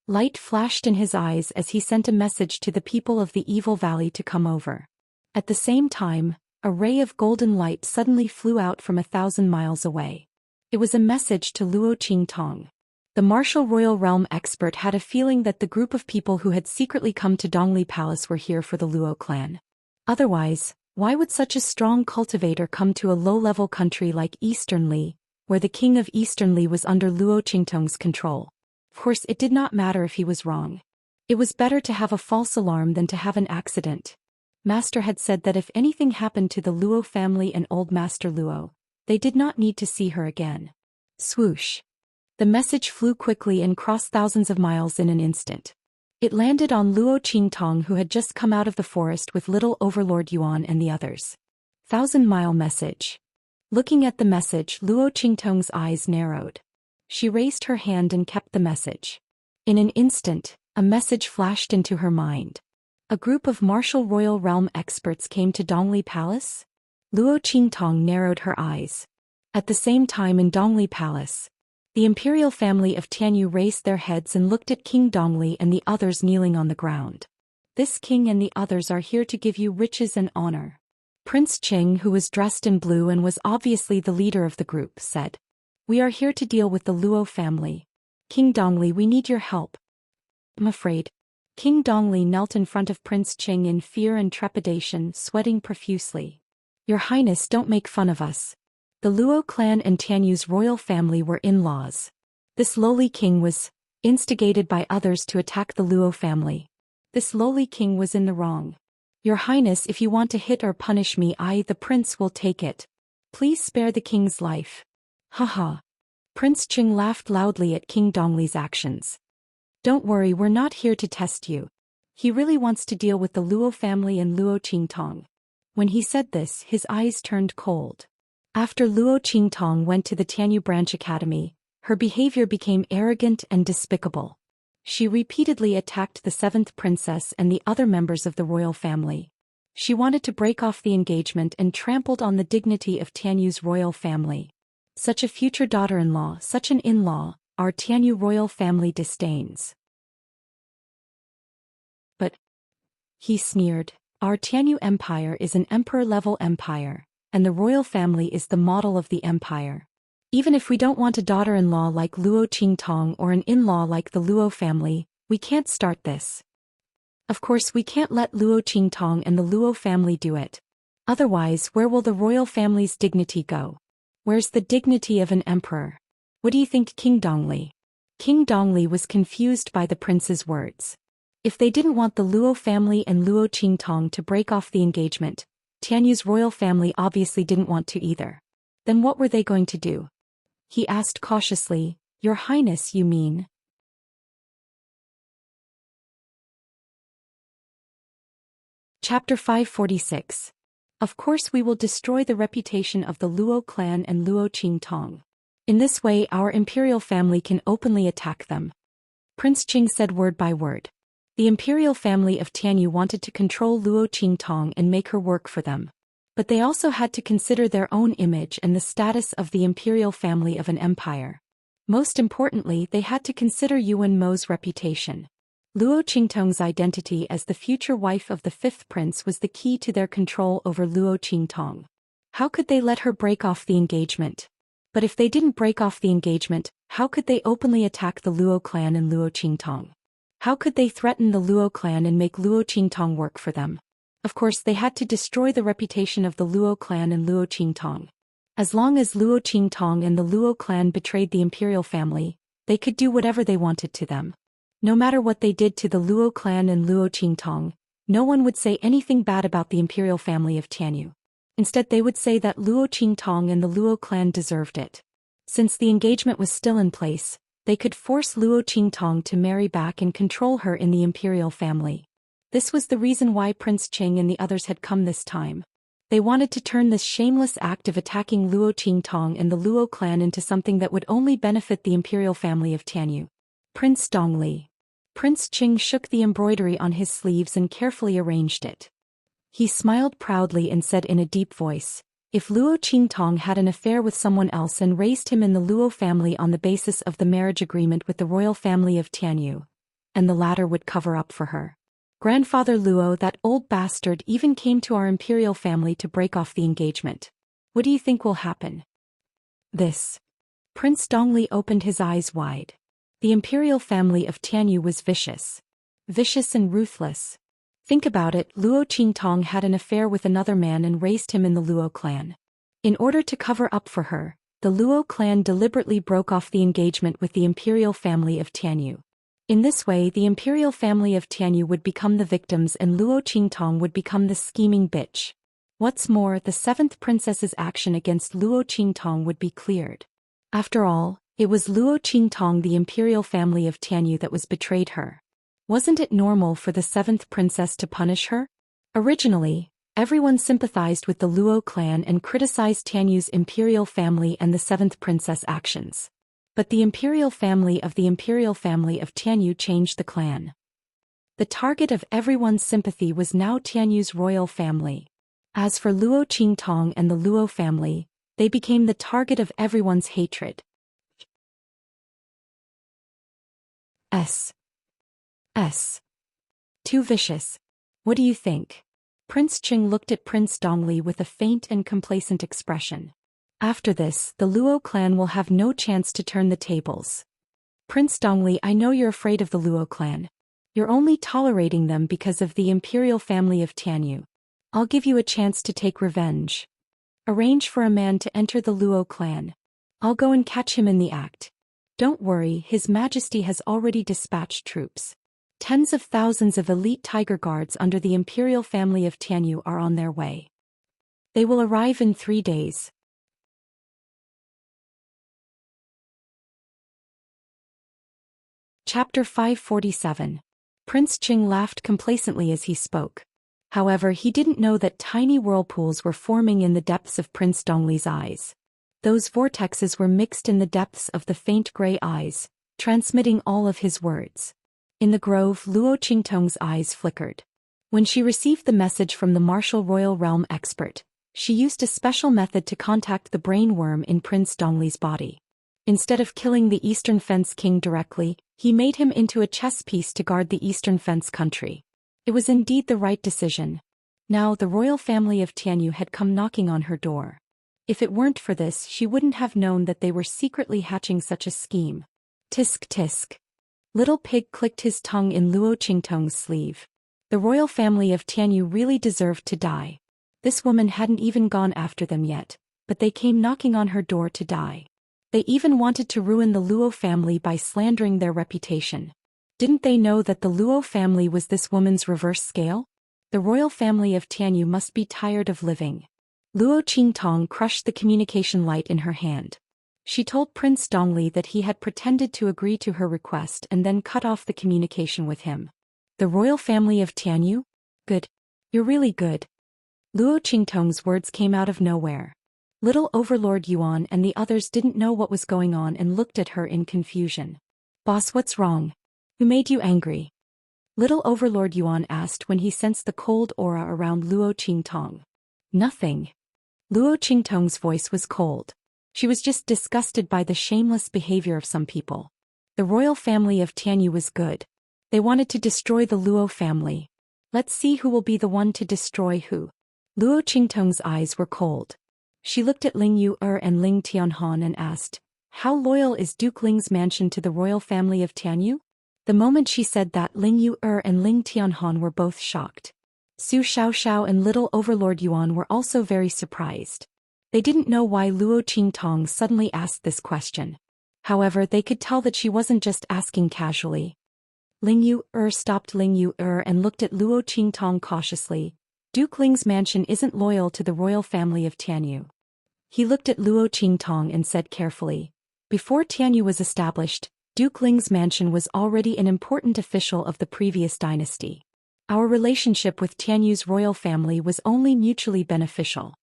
Light flashed in his eyes as he sent a message to the people of the Evil Valley to come over. At the same time, a ray of golden light suddenly flew out from 1,000 miles away. It was a message to Luo Qingtong. The martial royal realm expert had a feeling that the group of people who had secretly come to Dongli Palace were here for the Luo clan. Otherwise, why would such a strong cultivator come to a low-level country like Eastern Li, where the king of Eastern Li was under Luo Qingtong's control? Of course, it did not matter if he was wrong. It was better to have a false alarm than to have an accident. Master had said that if anything happened to the Luo family and old Master Luo, they did not need to see her again. Swoosh. The message flew quickly and crossed thousands of miles in an instant. It landed on Luo Qingtong, who had just come out of the forest with little Overlord Yuan and the others. 1,000-mile message. Looking at the message, Luo Qingtong's eyes narrowed. She raised her hand and kept the message. In an instant, a message flashed into her mind. A group of martial royal realm experts came to Dongli Palace? Luo Qingtong narrowed her eyes. At the same time in Dongli Palace, the imperial family of Tianyu raised their heads and looked at King Dongli and the others kneeling on the ground. This king and the others are here to give you riches and honor. Prince Qing, who was dressed in blue and was obviously the leader of the group, said, "We are here to deal with the Luo family. King Dongli, we need your help." "I'm afraid." King Dongli knelt in front of Prince Qing in fear and trepidation, sweating profusely. "Your Highness, don't make fun of us. The Luo clan and Tianyu's royal family were in-laws. This lowly king was instigated by others to attack the Luo family. This lowly king was in the wrong. Your Highness, if you want to hit or punish me, I, the prince, will take it. Please spare the king's life." Haha. Prince Qing laughed loudly at King Dongli's actions. "Don't worry, we're not here to test you. He really wants to deal with the Luo family and Luo Qingtong." When he said this, his eyes turned cold. After Luo Qingtong went to the Tianyu Branch Academy, her behavior became arrogant and despicable. She repeatedly attacked the 7th princess and the other members of the royal family. She wanted to break off the engagement and trampled on the dignity of Tianyu's royal family. Such a future daughter-in-law, such an in-law, our Tianyu royal family disdains. "But," he sneered, "our Tianyu empire is an emperor-level empire, and the royal family is the model of the empire. Even if we don't want a daughter-in-law like Luo Qingtong or an in-law like the Luo family, we can't start this. Of course we can't let Luo Qingtong and the Luo family do it. Otherwise, where will the royal family's dignity go? Where's the dignity of an emperor? What do you think, King Dongli?" King Dongli was confused by the prince's words. If they didn't want the Luo family and Luo Qingtong to break off the engagement, Tianyu's royal family obviously didn't want to either. Then what were they going to do? He asked cautiously, "Your Highness, you mean?" Chapter 546. Of course we will destroy the reputation of the Luo clan and Luo Qingtong. In this way our imperial family can openly attack them. Prince Qing said word by word. The imperial family of Tianyu wanted to control Luo Qingtong and make her work for them. But they also had to consider their own image and the status of the imperial family of an empire. Most importantly, they had to consider Yuan Mo's reputation. Luo Qingtong's identity as the future wife of the 5th prince was the key to their control over Luo Qingtong. How could they let her break off the engagement? But if they didn't break off the engagement, how could they openly attack the Luo clan and Luo Qingtong? How could they threaten the Luo clan and make Luo Qingtong work for them? Of course they had to destroy the reputation of the Luo clan and Luo Qingtong. As long as Luo Qingtong and the Luo clan betrayed the imperial family, they could do whatever they wanted to them. No matter what they did to the Luo clan and Luo Qingtong, no one would say anything bad about the imperial family of Tianyu. Instead they would say that Luo Qingtong and the Luo clan deserved it. Since the engagement was still in place, they could force Luo Qingtong to marry back and control her in the imperial family. This was the reason why Prince Qing and the others had come this time. They wanted to turn this shameless act of attacking Luo Qingtong and the Luo clan into something that would only benefit the imperial family of Tianyu. Prince Dongli. Prince Qing shook the embroidery on his sleeves and carefully arranged it. He smiled proudly and said in a deep voice, "If Luo Qingtong had an affair with someone else and raised him in the Luo family on the basis of the marriage agreement with the royal family of Tianyu, and the latter would cover up for her. Grandfather Luo, that old bastard, even came to our imperial family to break off the engagement. What do you think will happen?" This. Prince Dongli opened his eyes wide. The imperial family of Tianyu was vicious. Vicious and ruthless. Think about it, Luo Qingtong had an affair with another man and raised him in the Luo clan. In order to cover up for her, the Luo clan deliberately broke off the engagement with the imperial family of Tianyu. In this way the imperial family of Tianyu would become the victims and Luo Qingtong would become the scheming bitch. What's more, the 7th princess's action against Luo Qingtong would be cleared. After all, It was Luo Qingtong, the imperial family of Tianyu, that was betrayed her. Wasn't it normal for the seventh princess to punish her? Originally, everyone sympathized with the Luo clan and criticized Tianyu's imperial family and the seventh princess' actions. But the imperial family of Tianyu changed the clan. The target of everyone's sympathy was now Tianyu's royal family. As for Luo Qingtong and the Luo family, they became the target of everyone's hatred. Too vicious. What do you think? Prince Qing looked at Prince Dongli with a faint and complacent expression. After this, the Luo clan will have no chance to turn the tables. Prince Dongli, I know you're afraid of the Luo clan. You're only tolerating them because of the imperial family of Tianyu. I'll give you a chance to take revenge. Arrange for a man to enter the Luo clan. I'll go and catch him in the act. Don't worry, His Majesty has already dispatched troops. Tens of thousands of elite tiger guards under the imperial family of Tianyu are on their way. They will arrive in 3 days. Chapter 547. Prince Qing laughed complacently as he spoke. However, he didn't know that tiny whirlpools were forming in the depths of Prince Dongli's eyes. Those vortexes were mixed in the depths of the faint gray eyes, transmitting all of his words. In the grove, Luo Qingtong's eyes flickered. When she received the message from the martial royal realm expert, she used a special method to contact the brain worm in Prince Dongli's body. Instead of killing the Eastern Fence King directly, he made him into a chess piece to guard the Eastern Fence country. It was indeed the right decision. Now the royal family of Tianyu had come knocking on her door. If it weren't for this, she wouldn't have known that they were secretly hatching such a scheme. Tisk tisk. Little Pig clicked his tongue in Luo Qingtong's sleeve. The royal family of Tianyu really deserved to die. This woman hadn't even gone after them yet, but they came knocking on her door to die. They even wanted to ruin the Luo family by slandering their reputation. Didn't they know that the Luo family was this woman's reverse scale? The royal family of Tianyu must be tired of living. Luo Qingtong crushed the communication light in her hand. She told Prince Dongli that he had pretended to agree to her request and then cut off the communication with him. The royal family of Tianyu? Good. You're really good. Luo Qingtong's words came out of nowhere. Little Overlord Yuan and the others didn't know what was going on and looked at her in confusion. Boss, what's wrong? Who made you angry? Little Overlord Yuan asked when he sensed the cold aura around Luo Qingtong. Nothing. Luo Qingtong's voice was cold. She was just disgusted by the shameless behavior of some people. The royal family of Tianyu was good. They wanted to destroy the Luo family. Let's see who will be the one to destroy who. Luo Qingtong's eyes were cold. She looked at Ling Yu and Ling Tianhan and asked, "How loyal is Duke Ling's mansion to the royal family of Tianyu?" The moment she said that, Ling Yu and Ling Tianhan were both shocked. Su Xiaoxiao and Little Overlord Yuan were also very surprised. They didn't know why Luo Qingtong suddenly asked this question. However, they could tell that she wasn't just asking casually. Ling Yu stopped Ling Yu and looked at Luo Qingtong cautiously. Duke Ling's mansion isn't loyal to the royal family of Tianyu. He looked at Luo Qingtong and said carefully, "Before Tianyu was established, Duke Ling's mansion was already an important official of the previous dynasty. Our relationship with Tianyu's royal family was only mutually beneficial.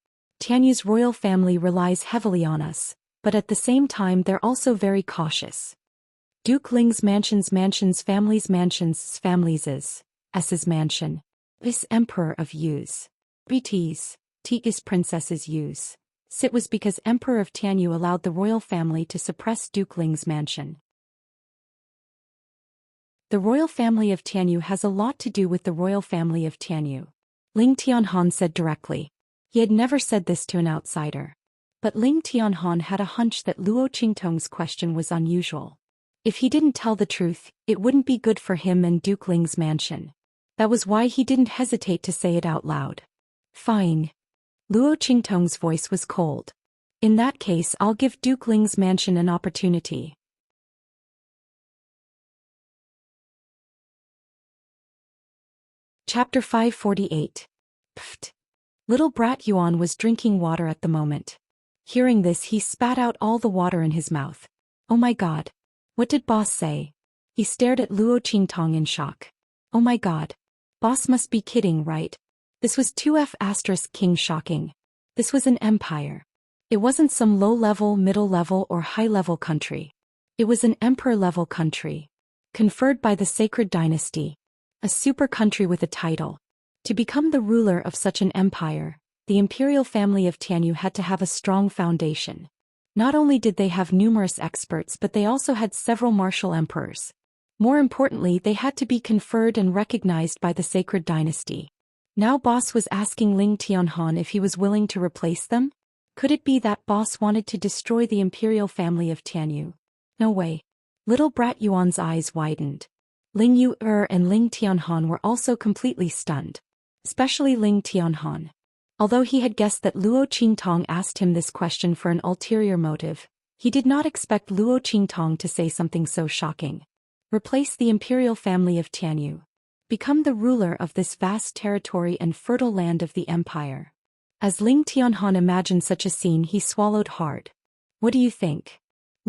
Tianyu's royal family relies heavily on us, but at the same time they're also very cautious. Duke Ling's mansion's family's mansion. This Emperor of Yu's. BT's. T is Princess's Yu's. Sit was because Emperor of Tianyu allowed the royal family to suppress Duke Ling's mansion. The royal family of Tianyu has a lot to do with the royal family of Tianyu," Ling Tianhan said directly. He had never said this to an outsider. But Ling Tianhan had a hunch that Luo Qingtong's question was unusual. If he didn't tell the truth, it wouldn't be good for him and Duke Ling's mansion. That was why he didn't hesitate to say it out loud. "Fine." Luo Qingtong's voice was cold. "In that case, I'll give Duke Ling's mansion an opportunity." Chapter 548. Pfft. Little brat Yuan was drinking water at the moment. Hearing this, he spat out all the water in his mouth. Oh my god. What did boss say? He stared at Luo Qingtong in shock. Oh my god. Boss must be kidding, right? This was 2F asterisk king shocking. This was an empire. It wasn't some low-level, middle-level or high-level country. It was an emperor-level country. Conferred by the sacred dynasty. A super country with a title. To become the ruler of such an empire, the imperial family of Tianyu had to have a strong foundation. Not only did they have numerous experts, but they also had several martial emperors. More importantly, they had to be conferred and recognized by the sacred dynasty. Now boss was asking Ling Tianhan if he was willing to replace them? Could it be that boss wanted to destroy the imperial family of Tianyu? No way. Little brat Yuan's eyes widened. Ling Yu and Ling Tianhan were also completely stunned. Especially Ling Tianhan. Although he had guessed that Luo Qingtong asked him this question for an ulterior motive, he did not expect Luo Qingtong to say something so shocking. Replace the imperial family of Tianyu. Become the ruler of this vast territory and fertile land of the empire. As Ling Tianhan imagined such a scene, he swallowed hard. What do you think?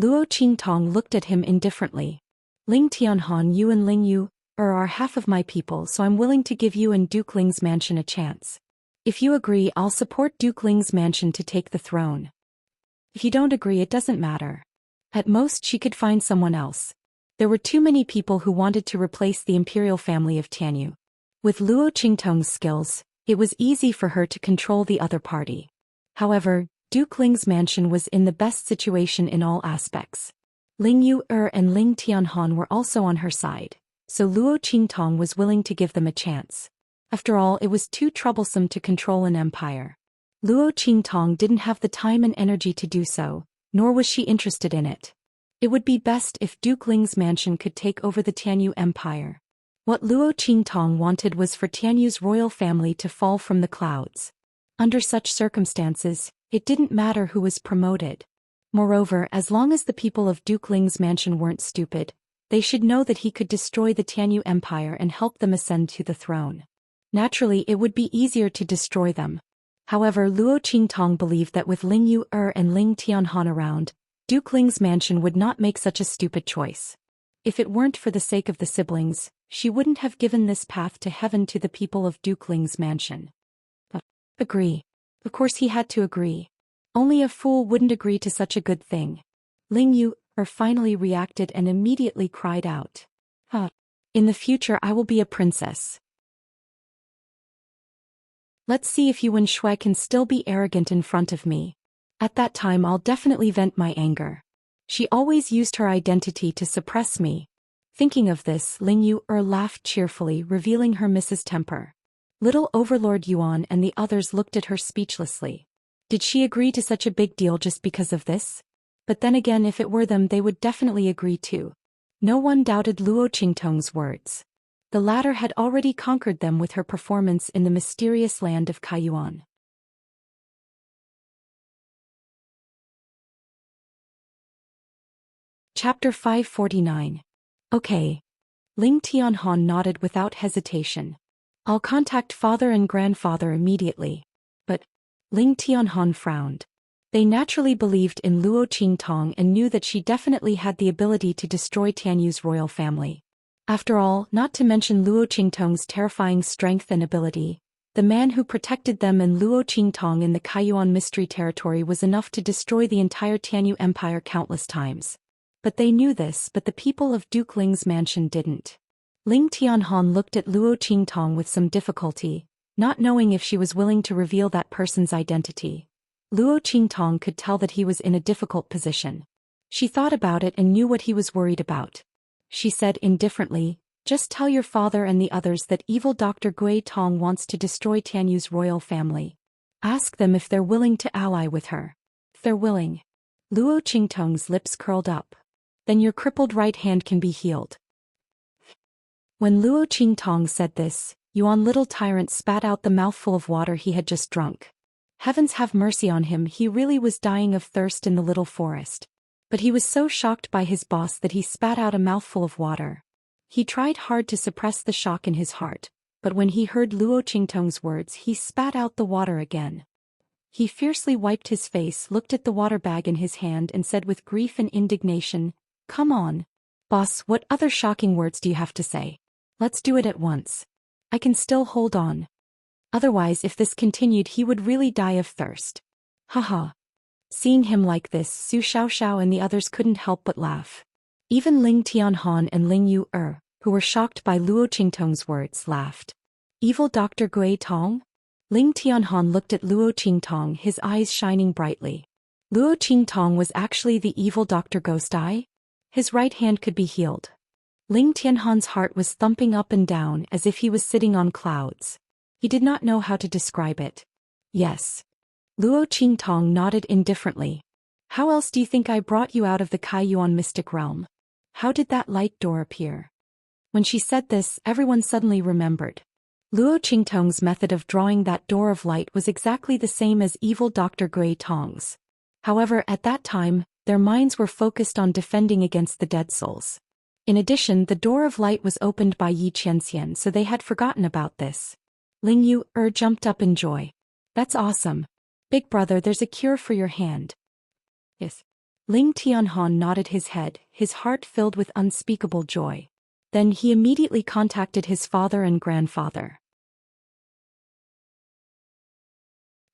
Luo Qingtong looked at him indifferently. Ling Tianhan, you and Ling Yu are half of my people, so I'm willing to give you and Duke Ling's mansion a chance. If you agree, I'll support Duke Ling's mansion to take the throne. If you don't agree, it doesn't matter. At most, she could find someone else. There were too many people who wanted to replace the imperial family of Tianyu. With Luo Qingtong's skills, it was easy for her to control the other party. However, Duke Ling's mansion was in the best situation in all aspects. Ling Yu and Ling Tianhan were also on her side, so Luo Qingtong was willing to give them a chance. After all, it was too troublesome to control an empire. Luo Qingtong didn't have the time and energy to do so, nor was she interested in it. It would be best if Duke Ling's mansion could take over the Tianyu Empire. What Luo Qingtong wanted was for Tianyu's royal family to fall from the clouds. Under such circumstances, it didn't matter who was promoted. Moreover, as long as the people of Duke Ling's mansion weren't stupid, they should know that he could destroy the Tianyu Empire and help them ascend to the throne. Naturally, it would be easier to destroy them. However, Luo Qingtong believed that with Ling Yu and Ling Tianhan around, Duke Ling's mansion would not make such a stupid choice. If it weren't for the sake of the siblings, she wouldn't have given this path to heaven to the people of Duke Ling's mansion. Agree. Of course he had to agree. Only a fool wouldn't agree to such a good thing. Ling Yu finally reacted and immediately cried out. In the future I will be a princess. Let's see if Yuan Shui can still be arrogant in front of me. At that time I'll definitely vent my anger. She always used her identity to suppress me. Thinking of this, Ling Yu laughed cheerfully, revealing her Mrs. Temper. Little Overlord Yuan and the others looked at her speechlessly. Did she agree to such a big deal just because of this? But then again, if it were them, they would definitely agree too. No one doubted Luo Qingtong's words. The latter had already conquered them with her performance in the mysterious land of Kaiyuan. Chapter 549. Okay. Ling Tianhan nodded without hesitation. I'll contact father and grandfather immediately. But Ling Tianhan frowned. They naturally believed in Luo Qingtong and knew that she definitely had the ability to destroy Tianyu's royal family. After all, not to mention Luo Qingtong's terrifying strength and ability, the man who protected them and Luo Qingtong in the Kaiyuan Mystery Territory was enough to destroy the entire Tianyu Empire countless times. But they knew this, but the people of Duke Ling's mansion didn't. Ling Tianhan looked at Luo Qingtong with some difficulty, not knowing if she was willing to reveal that person's identity. Luo Qingtong could tell that he was in a difficult position. She thought about it and knew what he was worried about. She said indifferently, just tell your father and the others that evil Dr. Gui Tong wants to destroy Tianyu's royal family. Ask them if they're willing to ally with her. If they're willing. Luo Qingtong's lips curled up. Then your crippled right hand can be healed. When Luo Qingtong said this, Yuan little tyrant spat out the mouthful of water he had just drunk. Heavens have mercy on him, he really was dying of thirst in the little forest. But he was so shocked by his boss that he spat out a mouthful of water. He tried hard to suppress the shock in his heart, but when he heard Luo Qingtong's words he spat out the water again. He fiercely wiped his face, looked at the water bag in his hand and said with grief and indignation, "Come on. Boss, what other shocking words do you have to say? Let's do it at once. I can still hold on. Otherwise, if this continued, he would really die of thirst." Haha. Seeing him like this, Su Xiaoxiao and the others couldn't help but laugh. Even Ling Tianhan and Ling Yu, who were shocked by Luo Qingtong's words, laughed. Evil Dr. Gui Tong? Ling Tianhan looked at Luo Qingtong, his eyes shining brightly. Luo Qingtong was actually the evil Dr. Ghost Eye? His right hand could be healed. Ling Tianhan's heart was thumping up and down as if he was sitting on clouds. He did not know how to describe it. Yes. Luo Qingtong nodded indifferently. How else do you think I brought you out of the Kaiyuan mystic realm? How did that light door appear? When she said this, everyone suddenly remembered. Luo Qingtong's method of drawing that door of light was exactly the same as evil Dr. Gui Tong's. However, at that time, their minds were focused on defending against the dead souls. In addition, the door of light was opened by Xianxia, so they had forgotten about this. Ling Yu jumped up in joy. That's awesome. Big brother, there's a cure for your hand. Yes. Ling Tianhan nodded his head, his heart filled with unspeakable joy. Then he immediately contacted his father and grandfather.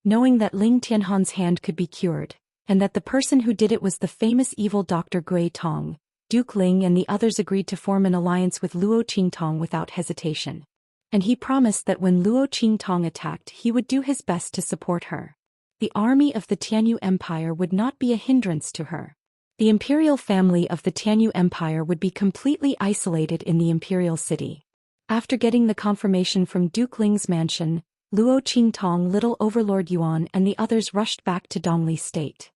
Knowing that Ling Tianhan's hand could be cured, and that the person who did it was the famous evil Dr. Gui Tong, Duke Ling and the others agreed to form an alliance with Luo Qingtong without hesitation. And he promised that when Luo Qingtong attacked, he would do his best to support her. The army of the Tianyu Empire would not be a hindrance to her. The imperial family of the Tianyu Empire would be completely isolated in the imperial city. After getting the confirmation from Duke Ling's mansion, Luo Qingtong, Little Overlord Yuan and the others rushed back to Dongli State.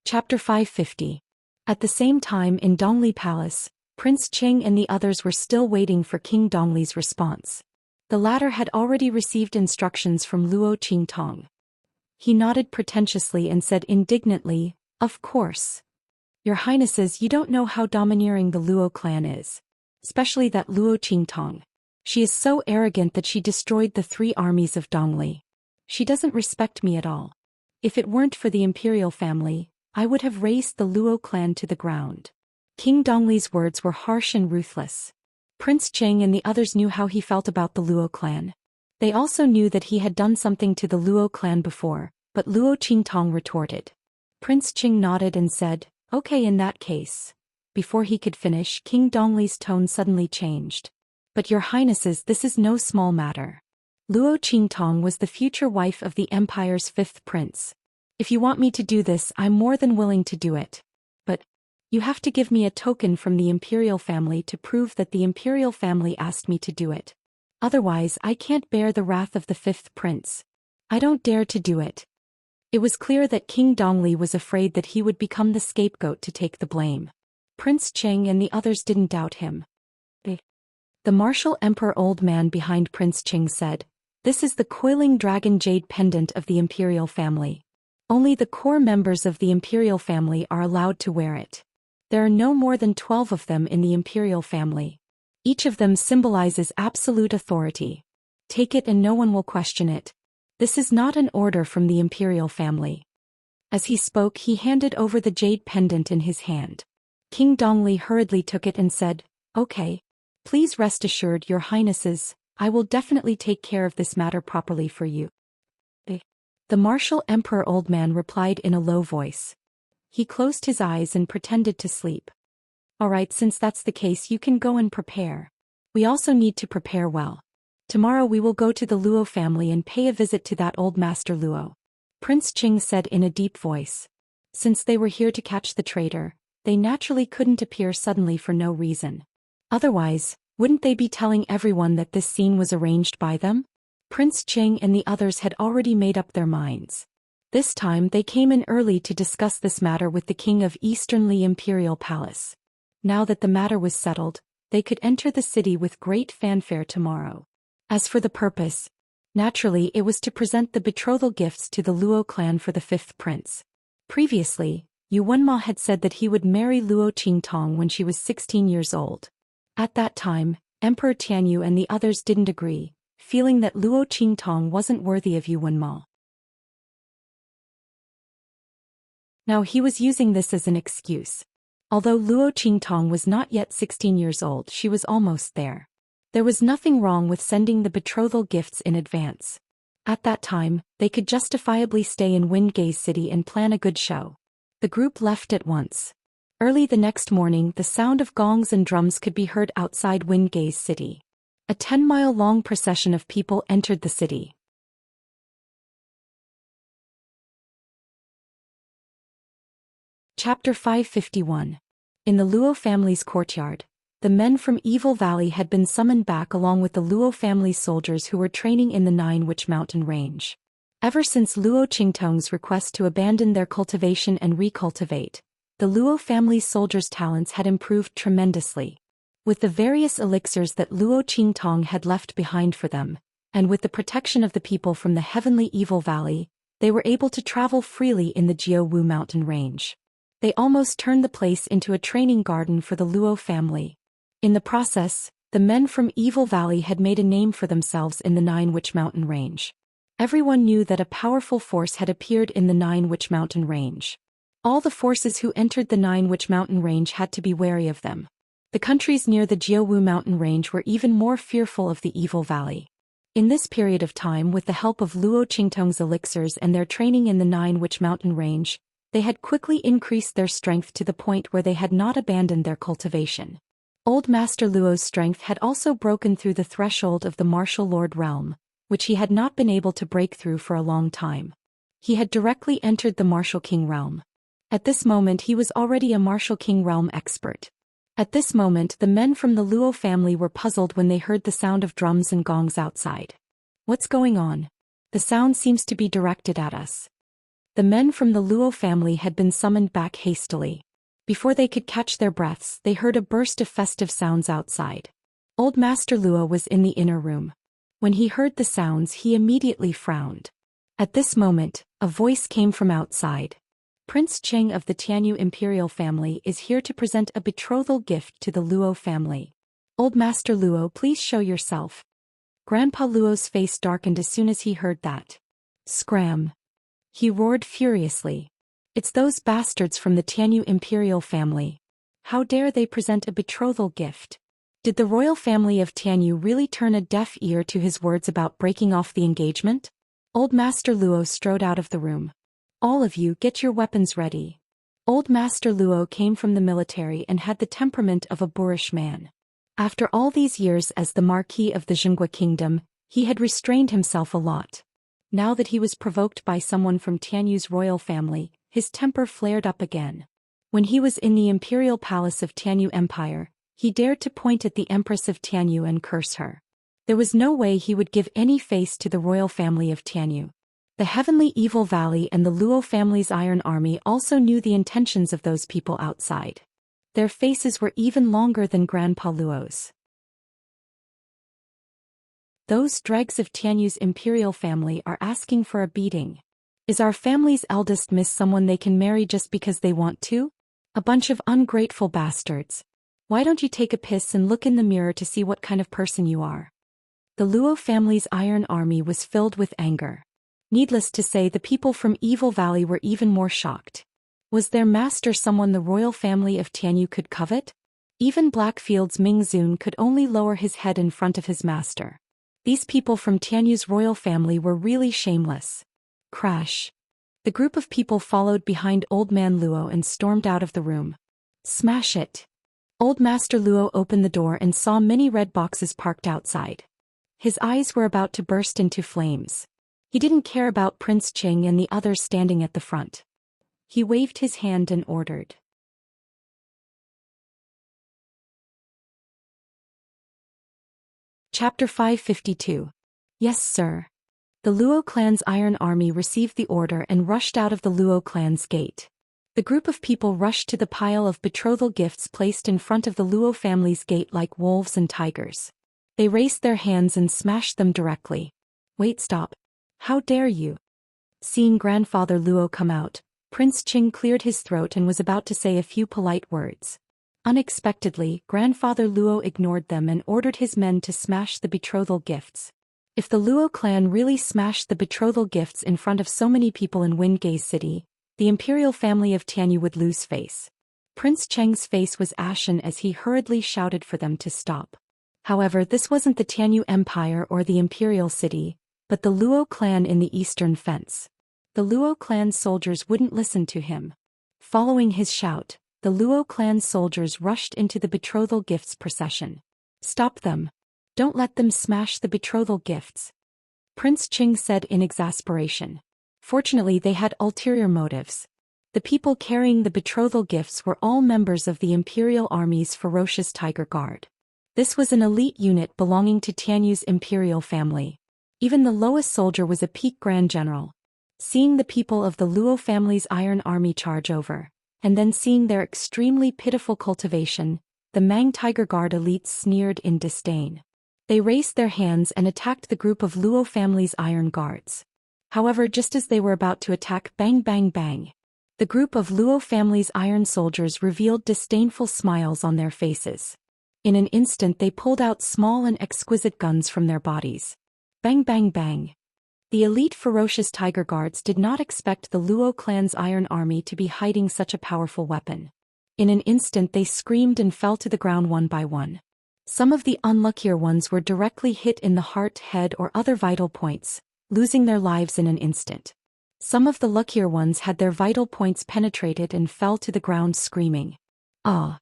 Chapter 550. At the same time in Dongli Palace, Prince Qing and the others were still waiting for King Dongli's response. The latter had already received instructions from Luo Qingtong. He nodded pretentiously and said indignantly, "Of course. Your Highnesses, you don't know how domineering the Luo clan is. Especially that Luo Qingtong. She is so arrogant that she destroyed the 3 armies of Dongli. She doesn't respect me at all. If it weren't for the imperial family, I would have razed the Luo clan to the ground." King Dongli's words were harsh and ruthless. Prince Qing and the others knew how he felt about the Luo clan. They also knew that he had done something to the Luo clan before, but Luo Qingtong retorted. Prince Qing nodded and said, "Okay, in that case." Before he could finish, King Dongli's tone suddenly changed. "But your Highnesses, this is no small matter. Luo Qingtong was the future wife of the Empire's 5th prince. If you want me to do this, I'm more than willing to do it. But you have to give me a token from the imperial family to prove that the imperial family asked me to do it. Otherwise, I can't bear the wrath of the 5th prince. I don't dare to do it." It was clear that King Dongli was afraid that he would become the scapegoat to take the blame. Prince Qing and the others didn't doubt him. The martial emperor old man behind Prince Qing said, "This is the coiling dragon jade pendant of the imperial family. Only the core members of the imperial family are allowed to wear it. There are no more than 12 of them in the imperial family. Each of them symbolizes absolute authority. Take it and no one will question it. This is not an order from the imperial family." As he spoke, he handed over the jade pendant in his hand. King Dongli hurriedly took it and said, "Okay. Please rest assured, your Highnesses, I will definitely take care of this matter properly for you." The martial emperor old man replied in a low voice. He closed his eyes and pretended to sleep. "All right, since that's the case, you can go and prepare. We also need to prepare well. Tomorrow we will go to the Luo family and pay a visit to that old Master Luo," Prince Qing said in a deep voice. Since they were here to catch the traitor, they naturally couldn't appear suddenly for no reason. Otherwise, wouldn't they be telling everyone that this scene was arranged by them? Prince Qing and the others had already made up their minds. This time they came in early to discuss this matter with the king of Eastern Li Imperial Palace. Now that the matter was settled, they could enter the city with great fanfare tomorrow. As for the purpose, naturally it was to present the betrothal gifts to the Luo clan for the 5th prince. Previously, Yu Wenma had said that he would marry Luo Qingtong when she was 16 years old. At that time, Emperor Tianyu and the others didn't agree, feeling that Luo Qingtong wasn't worthy of Yuan Ma. Now he was using this as an excuse. Although Luo Qingtong was not yet 16 years old, she was almost there. There was nothing wrong with sending the betrothal gifts in advance. At that time, they could justifiably stay in Windgaze City and plan a good show. The group left at once. Early the next morning, the sound of gongs and drums could be heard outside Windgaze City. A 10-mile-long procession of people entered the city. Chapter 551. In the Luo family's courtyard, the men from Evil Valley had been summoned back along with the Luo family's soldiers who were training in the Nine Witch Mountain range. Ever since Luo Qingtong's request to abandon their cultivation and recultivate, the Luo family's soldiers' talents had improved tremendously. With the various elixirs that Luo Qingtong had left behind for them, and with the protection of the people from the heavenly Evil Valley, they were able to travel freely in the Jiaowu mountain range. They almost turned the place into a training garden for the Luo family. In the process, the men from Evil Valley had made a name for themselves in the Nine Witch Mountain range. Everyone knew that a powerful force had appeared in the Nine Witch Mountain range. All the forces who entered the Nine Witch Mountain range had to be wary of them. The countries near the Jiaowu mountain range were even more fearful of the Evil Valley. In this period of time, with the help of Luo Qingtong's elixirs and their training in the Nine Witch Mountain range, they had quickly increased their strength to the point where they had not abandoned their cultivation. Old Master Luo's strength had also broken through the threshold of the Martial Lord realm, which he had not been able to break through for a long time. He had directly entered the Martial King realm. At this moment he was already a Martial King realm expert. At this moment the men from the Luo family were puzzled when they heard the sound of drums and gongs outside. What's going on? The sound seems to be directed at us. The men from the Luo family had been summoned back hastily. Before they could catch their breaths, they heard a burst of festive sounds outside. Old Master Luo was in the inner room. When he heard the sounds, he immediately frowned. At this moment, a voice came from outside. Prince Cheng of the Tianyu imperial family is here to present a betrothal gift to the Luo family. Old Master Luo, please show yourself. Grandpa Luo's face darkened as soon as he heard that. Scram! He roared furiously. It's those bastards from the Tianyu imperial family. How dare they present a betrothal gift? Did the royal family of Tianyu really turn a deaf ear to his words about breaking off the engagement? Old Master Luo strode out of the room. All of you, get your weapons ready. Old Master Luo came from the military and had the temperament of a boorish man. After all these years as the Marquis of the Zhengua Kingdom, he had restrained himself a lot. Now that he was provoked by someone from Tianyu's royal family, his temper flared up again. When he was in the imperial palace of Tianyu Empire, he dared to point at the Empress of Tianyu and curse her. There was no way he would give any face to the royal family of Tianyu. The heavenly Evil Valley and the Luo family's Iron Army also knew the intentions of those people outside. Their faces were even longer than Grandpa Luo's. Those dregs of Tianyu's imperial family are asking for a beating. Is our family's eldest miss someone they can marry just because they want to? A bunch of ungrateful bastards. Why don't you take a piss and look in the mirror to see what kind of person you are? The Luo family's Iron Army was filled with anger. Needless to say, the people from Evil Valley were even more shocked. Was their master someone the royal family of Tianyu could covet? Even Blackfield's Mingzun could only lower his head in front of his master. These people from Tianyu's royal family were really shameless. Crash. The group of people followed behind Old Man Luo and stormed out of the room. Smash it. Old Master Luo opened the door and saw many red boxes parked outside. His eyes were about to burst into flames. He didn't care about Prince Cheng and the others standing at the front. He waved his hand and ordered. Chapter 552. Yes, sir. The Luo clan's Iron Army received the order and rushed out of the Luo clan's gate. The group of people rushed to the pile of betrothal gifts placed in front of the Luo family's gate like wolves and tigers. They raised their hands and smashed them directly. Wait, stop. How dare you? Seeing Grandfather Luo come out, Prince Cheng cleared his throat and was about to say a few polite words. Unexpectedly, Grandfather Luo ignored them and ordered his men to smash the betrothal gifts. If the Luo clan really smashed the betrothal gifts in front of so many people in Windgaze City, the imperial family of Tianyu would lose face. Prince Cheng's face was ashen as he hurriedly shouted for them to stop. However, this wasn't the Tianyu Empire or the imperial city, but the Luo clan in the eastern fence. The Luo clan soldiers wouldn't listen to him. Following his shout, the Luo clan soldiers rushed into the betrothal gifts procession. Stop them. Don't let them smash the betrothal gifts, Prince Ching said in exasperation. Fortunately, they had ulterior motives. The people carrying the betrothal gifts were all members of the Imperial Army's ferocious Tiger Guard. This was an elite unit belonging to Tianyu's imperial family. Even the lowest soldier was a peak Grand General. Seeing the people of the Luo family's Iron Army charge over, and then seeing their extremely pitiful cultivation, the Mang Tiger Guard elites sneered in disdain. They raised their hands and attacked the group of Luo family's Iron Guards. However, just as they were about to attack, bang bang bang, the group of Luo family's Iron soldiers revealed disdainful smiles on their faces. In an instant they pulled out small and exquisite guns from their bodies. Bang bang bang. The elite ferocious Tiger Guards did not expect the Luo clan's Iron Army to be hiding such a powerful weapon. In an instant they screamed and fell to the ground one by one. Some of the unluckier ones were directly hit in the heart, head or other vital points, losing their lives in an instant. Some of the luckier ones had their vital points penetrated and fell to the ground screaming. Ah!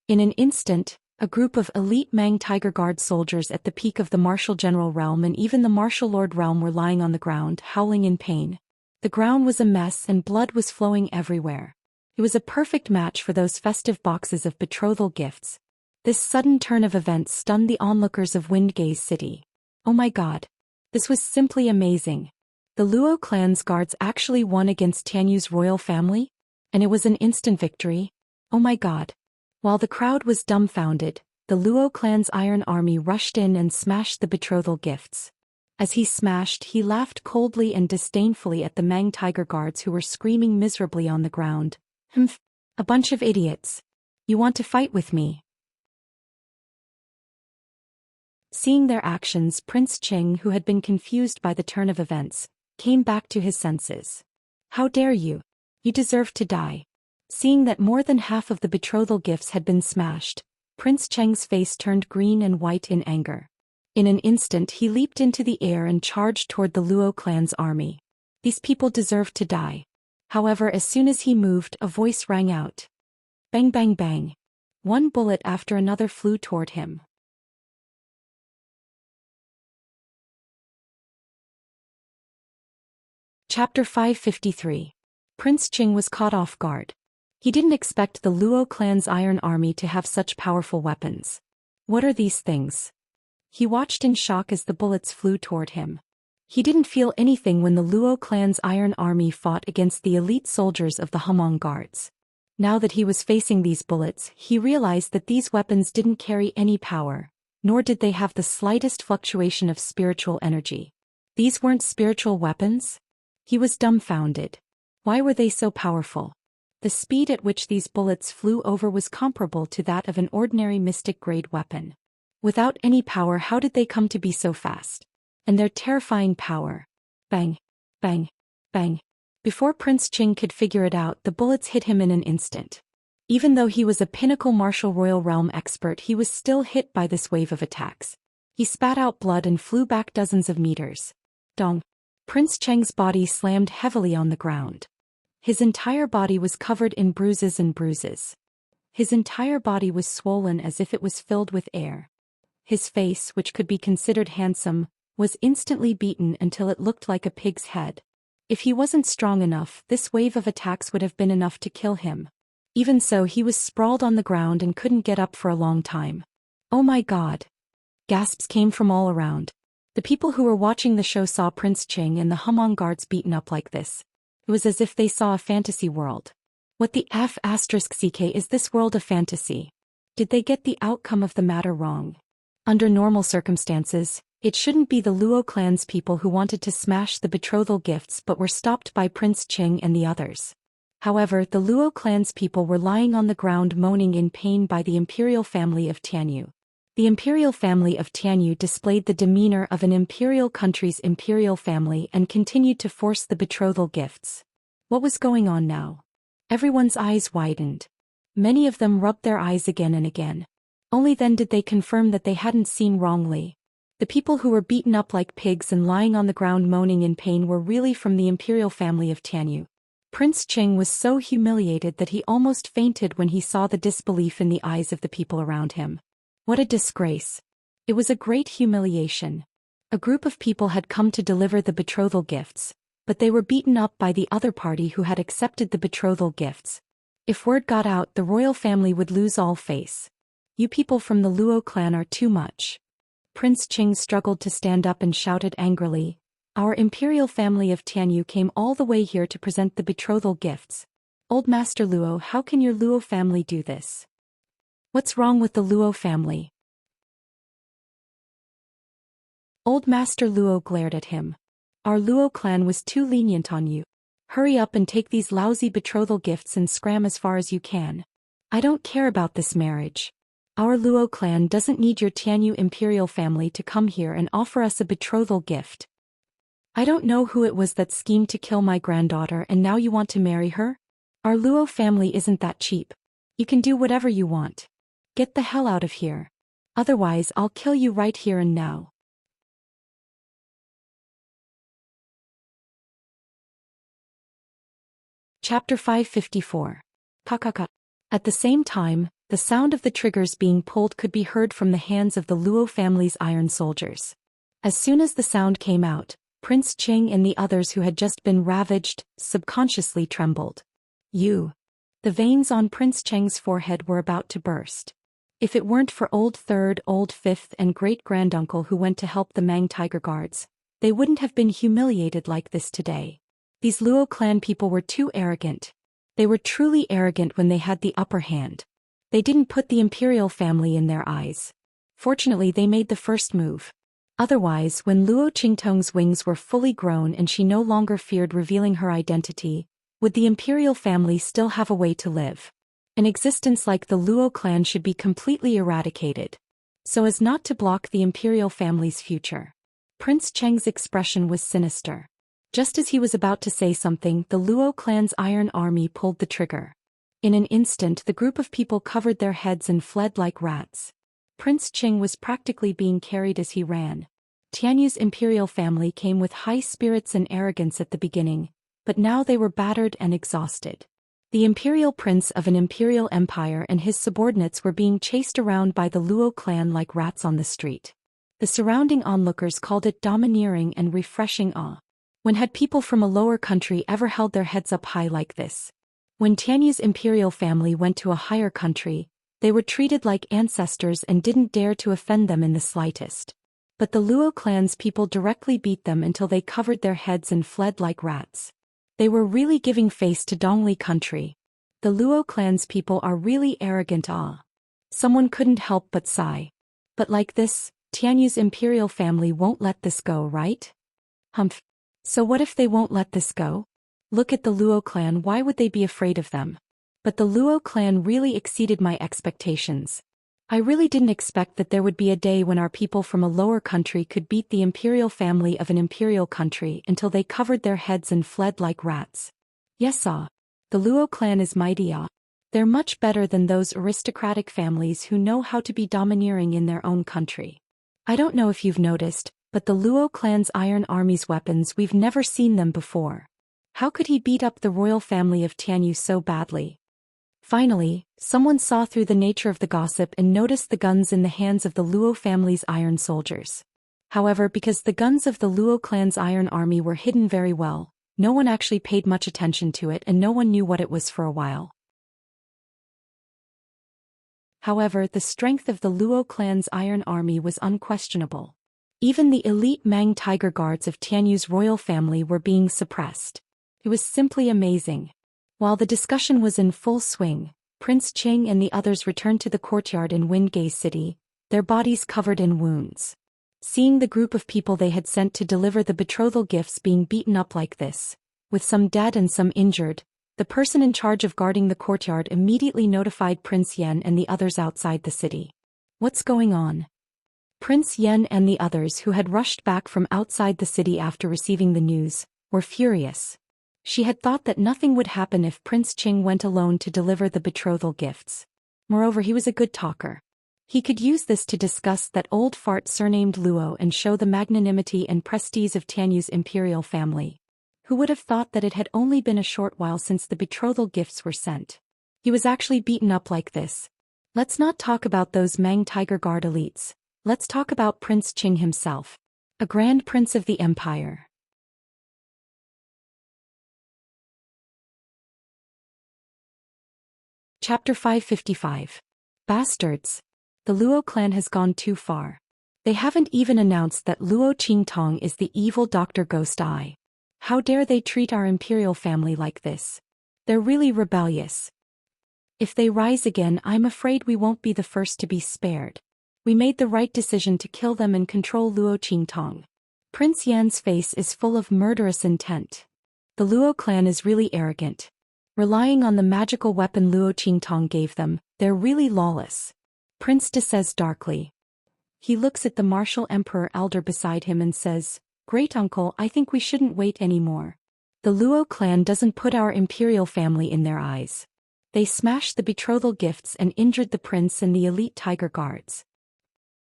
In an instant, a group of elite Mang Tiger Guard soldiers at the peak of the Martial General realm and even the Martial Lord realm were lying on the ground, howling in pain. The ground was a mess and blood was flowing everywhere. It was a perfect match for those festive boxes of betrothal gifts. This sudden turn of events stunned the onlookers of Windgaze City. Oh my god. This was simply amazing. The Luo clan's guards actually won against Tianyu's royal family? And it was an instant victory? Oh my god. While the crowd was dumbfounded, the Luo clan's Iron Army rushed in and smashed the betrothal gifts. As he smashed, he laughed coldly and disdainfully at the Mang Tiger Guards who were screaming miserably on the ground. Humph. A bunch of idiots. You want to fight with me? Seeing their actions, Prince Ching, who had been confused by the turn of events, came back to his senses. How dare you? You deserve to die. Seeing that more than half of the betrothal gifts had been smashed, Prince Cheng's face turned green and white in anger. In an instant he leaped into the air and charged toward the Luo clan's army. These people deserved to die. However, as soon as he moved, a voice rang out. Bang bang bang. One bullet after another flew toward him. Chapter 553. Prince Ching was caught off guard. He didn't expect the Luo clan's Iron Army to have such powerful weapons. What are these things? He watched in shock as the bullets flew toward him. He didn't feel anything when the Luo clan's Iron Army fought against the elite soldiers of the Hmong Guards. Now that he was facing these bullets, he realized that these weapons didn't carry any power, nor did they have the slightest fluctuation of spiritual energy. These weren't spiritual weapons? He was dumbfounded. Why were they so powerful? The speed at which these bullets flew over was comparable to that of an ordinary mystic-grade weapon. Without any power, how did they come to be so fast? And their terrifying power. Bang, bang, bang. Before Prince Ching could figure it out, the bullets hit him in an instant. Even though he was a pinnacle martial royal realm expert, he was still hit by this wave of attacks. He spat out blood and flew back dozens of meters. Dong. Prince Cheng's body slammed heavily on the ground. His entire body was covered in bruises and bruises. His entire body was swollen as if it was filled with air. His face, which could be considered handsome, was instantly beaten until it looked like a pig's head. If he wasn't strong enough, this wave of attacks would have been enough to kill him. Even so, he was sprawled on the ground and couldn't get up for a long time. Oh my god! Gasps came from all around. The people who were watching the show saw Prince Ching and the Hmong Guards beaten up like this. It was as if they saw a fantasy world. What the F***ck is this world a fantasy? Did they get the outcome of the matter wrong? Under normal circumstances, it shouldn't be the Luo clan's people who wanted to smash the betrothal gifts but were stopped by Prince Ching and the others. However, the Luo clan's people were lying on the ground moaning in pain by the imperial family of Tianyu. The imperial family of Tianyu displayed the demeanor of an imperial country's imperial family and continued to force the betrothal gifts. What was going on now? Everyone's eyes widened. Many of them rubbed their eyes again and again. Only then did they confirm that they hadn't seen wrongly. The people who were beaten up like pigs and lying on the ground moaning in pain were really from the imperial family of Tianyu. Prince Qing was so humiliated that he almost fainted when he saw the disbelief in the eyes of the people around him. What a disgrace. It was a great humiliation. A group of people had come to deliver the betrothal gifts, but they were beaten up by the other party who had accepted the betrothal gifts. If word got out, the royal family would lose all face. You people from the Luo clan are too much. Prince Qing struggled to stand up and shouted angrily, "Our imperial family of Tianyu came all the way here to present the betrothal gifts. Old Master Luo, how can your Luo family do this? What's wrong with the Luo family?" Old Master Luo glared at him. "Our Luo clan was too lenient on you. Hurry up and take these lousy betrothal gifts and scram as far as you can. I don't care about this marriage. Our Luo clan doesn't need your Tianyu imperial family to come here and offer us a betrothal gift. I don't know who it was that schemed to kill my granddaughter and now you want to marry her? Our Luo family isn't that cheap. You can do whatever you want. Get the hell out of here. Otherwise I'll kill you right here and now." Chapter 554. Kakaka. At the same time, the sound of the triggers being pulled could be heard from the hands of the Luo family's iron soldiers. As soon as the sound came out, Prince Qing and the others who had just been ravaged subconsciously trembled. The veins on Prince Cheng's forehead were about to burst. If it weren't for old third, old fifth and great-granduncle who went to help the Mang Tiger Guards, they wouldn't have been humiliated like this today. These Luo clan people were too arrogant. They were truly arrogant when they had the upper hand. They didn't put the imperial family in their eyes. Fortunately, they made the first move. Otherwise, when Luo Qingtong's wings were fully grown and she no longer feared revealing her identity, would the imperial family still have a way to live? An existence like the Luo clan should be completely eradicated, so as not to block the imperial family's future. Prince Cheng's expression was sinister. Just as he was about to say something, the Luo clan's iron army pulled the trigger. In an instant, the group of people covered their heads and fled like rats. Prince Qing was practically being carried as he ran. Tianyu's imperial family came with high spirits and arrogance at the beginning, but now they were battered and exhausted. The imperial prince of an imperial empire and his subordinates were being chased around by the Luo clan like rats on the street. The surrounding onlookers called it domineering and refreshing awe. When had people from a lower country ever held their heads up high like this? When Tianyu's imperial family went to a higher country, they were treated like ancestors and didn't dare to offend them in the slightest. But the Luo clan's people directly beat them until they covered their heads and fled like rats. They were really giving face to Dongli country. The Luo clan's people are really arrogant. Someone couldn't help but sigh. But like this, Tianyu's imperial family won't let this go, right? Humph. So what if they won't let this go? Look at the Luo clan, why would they be afraid of them? But the Luo clan really exceeded my expectations. I really didn't expect that there would be a day when our people from a lower country could beat the imperial family of an imperial country until they covered their heads and fled like rats. Yes, the Luo clan is mighty. They're much better than those aristocratic families who know how to be domineering in their own country. I don't know if you've noticed, but the Luo clan's iron army's weapons, we've never seen them before. How could he beat up the royal family of Tianyu so badly? Finally, someone saw through the nature of the gossip and noticed the guns in the hands of the Luo family's iron soldiers. However, because the guns of the Luo clan's iron army were hidden very well, no one actually paid much attention to it and no one knew what it was for a while. However, the strength of the Luo clan's iron army was unquestionable. Even the elite Mang Tiger Guards of Tianyu's royal family were being suppressed. It was simply amazing. While the discussion was in full swing, Prince Qing and the others returned to the courtyard in Windgate City, their bodies covered in wounds. Seeing the group of people they had sent to deliver the betrothal gifts being beaten up like this, with some dead and some injured, The person in charge of guarding the courtyard immediately notified Prince Yan and the others outside the city. What's going on? Prince Yan and the others who had rushed back from outside the city after receiving the news were furious. She had thought that nothing would happen if Prince Qing went alone to deliver the betrothal gifts. Moreover, he was a good talker. He could use this to discuss that old fart surnamed Luo and show the magnanimity and prestige of Tianyu's imperial family. Who would have thought that it had only been a short while since the betrothal gifts were sent? He was actually beaten up like this. Let's not talk about those Mang Tiger Guard elites. Let's talk about Prince Qing himself. A grand prince of the empire. Chapter 555. Bastards. The Luo clan has gone too far. They haven't even announced that Luo Qingtong is the evil Dr. Ghost Eye. How dare they treat our imperial family like this? They're really rebellious. If they rise again, I'm afraid we won't be the first to be spared. We made the right decision to kill them and control Luo Qingtong. Prince Yan's face is full of murderous intent. The Luo clan is really arrogant. Relying on the magical weapon Luo Qingtong gave them, they're really lawless. Prince De says darkly. He looks at the martial emperor elder beside him and says, "Great uncle, I think we shouldn't wait anymore." The Luo clan doesn't put our imperial family in their eyes. They smashed the betrothal gifts and injured the prince and the elite tiger guards.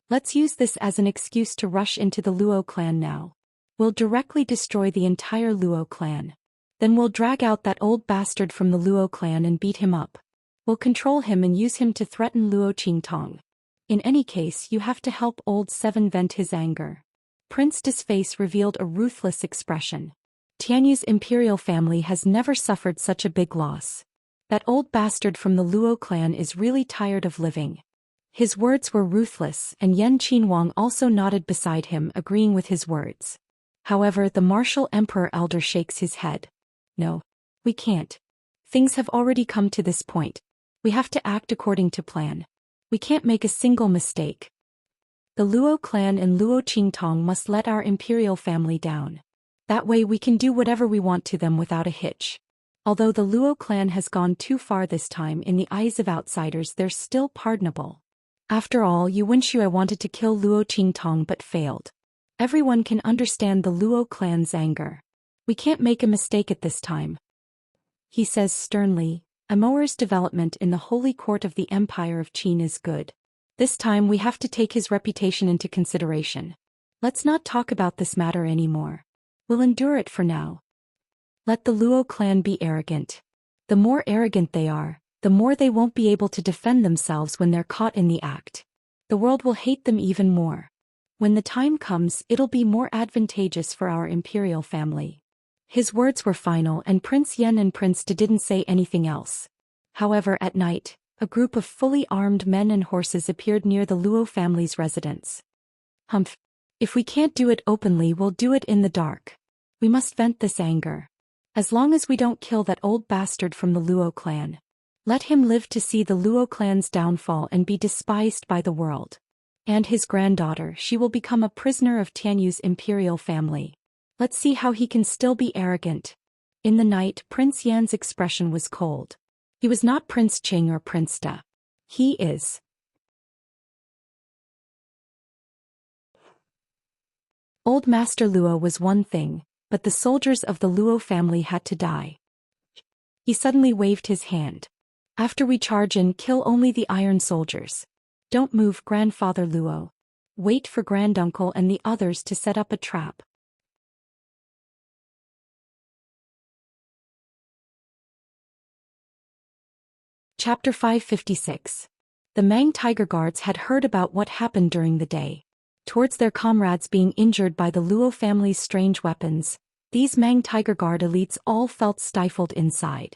Let's use this as an excuse to rush into the Luo clan now. We'll directly destroy the entire Luo clan. Then we'll drag out that old bastard from the Luo clan and beat him up. We'll control him and use him to threaten Luo Qingtong. In any case, you have to help old Seven vent his anger. Prince De's face revealed a ruthless expression. Tianyu's imperial family has never suffered such a big loss. That old bastard from the Luo clan is really tired of living. His words were ruthless, and Yan Qinhuang also nodded beside him, agreeing with his words. However, the martial emperor elder shakes his head. No. We can't. Things have already come to this point. We have to act according to plan. We can't make a single mistake. The Luo clan and Luo Qingtong must let our imperial family down. That way we can do whatever we want to them without a hitch. Although the Luo clan has gone too far this time in the eyes of outsiders, they're still pardonable. After all, Yu Wenshui wanted to kill Luo Qingtong but failed. Everyone can understand the Luo clan's anger. We can't make a mistake at this time. He says sternly, Amour's development in the holy court of the Empire of Qin is good. This time we have to take his reputation into consideration. Let's not talk about this matter anymore. We'll endure it for now. Let the Luo clan be arrogant. The more arrogant they are, the more they won't be able to defend themselves when they're caught in the act. The world will hate them even more. When the time comes, it'll be more advantageous for our imperial family. His words were final, and Prince Yan and Prince De didn't say anything else. However, at night, a group of fully armed men and horses appeared near the Luo family's residence. Humph. If we can't do it openly, we'll do it in the dark. We must vent this anger. As long as we don't kill that old bastard from the Luo clan. Let him live to see the Luo clan's downfall and be despised by the world. And his granddaughter, she will become a prisoner of Tianyu's imperial family. Let's see how he can still be arrogant. In the night, Prince Yan's expression was cold. He was not Prince Qing or Prince De. He is. Old Master Luo was one thing, but the soldiers of the Luo family had to die. He suddenly waved his hand. After we charge in, kill only the iron soldiers. Don't move, Grandfather Luo. Wait for Granduncle and the others to set up a trap. Chapter 556. The Mang Tiger Guards had heard about what happened during the day. Towards their comrades being injured by the Luo family's strange weapons, these Mang Tiger Guard elites all felt stifled inside.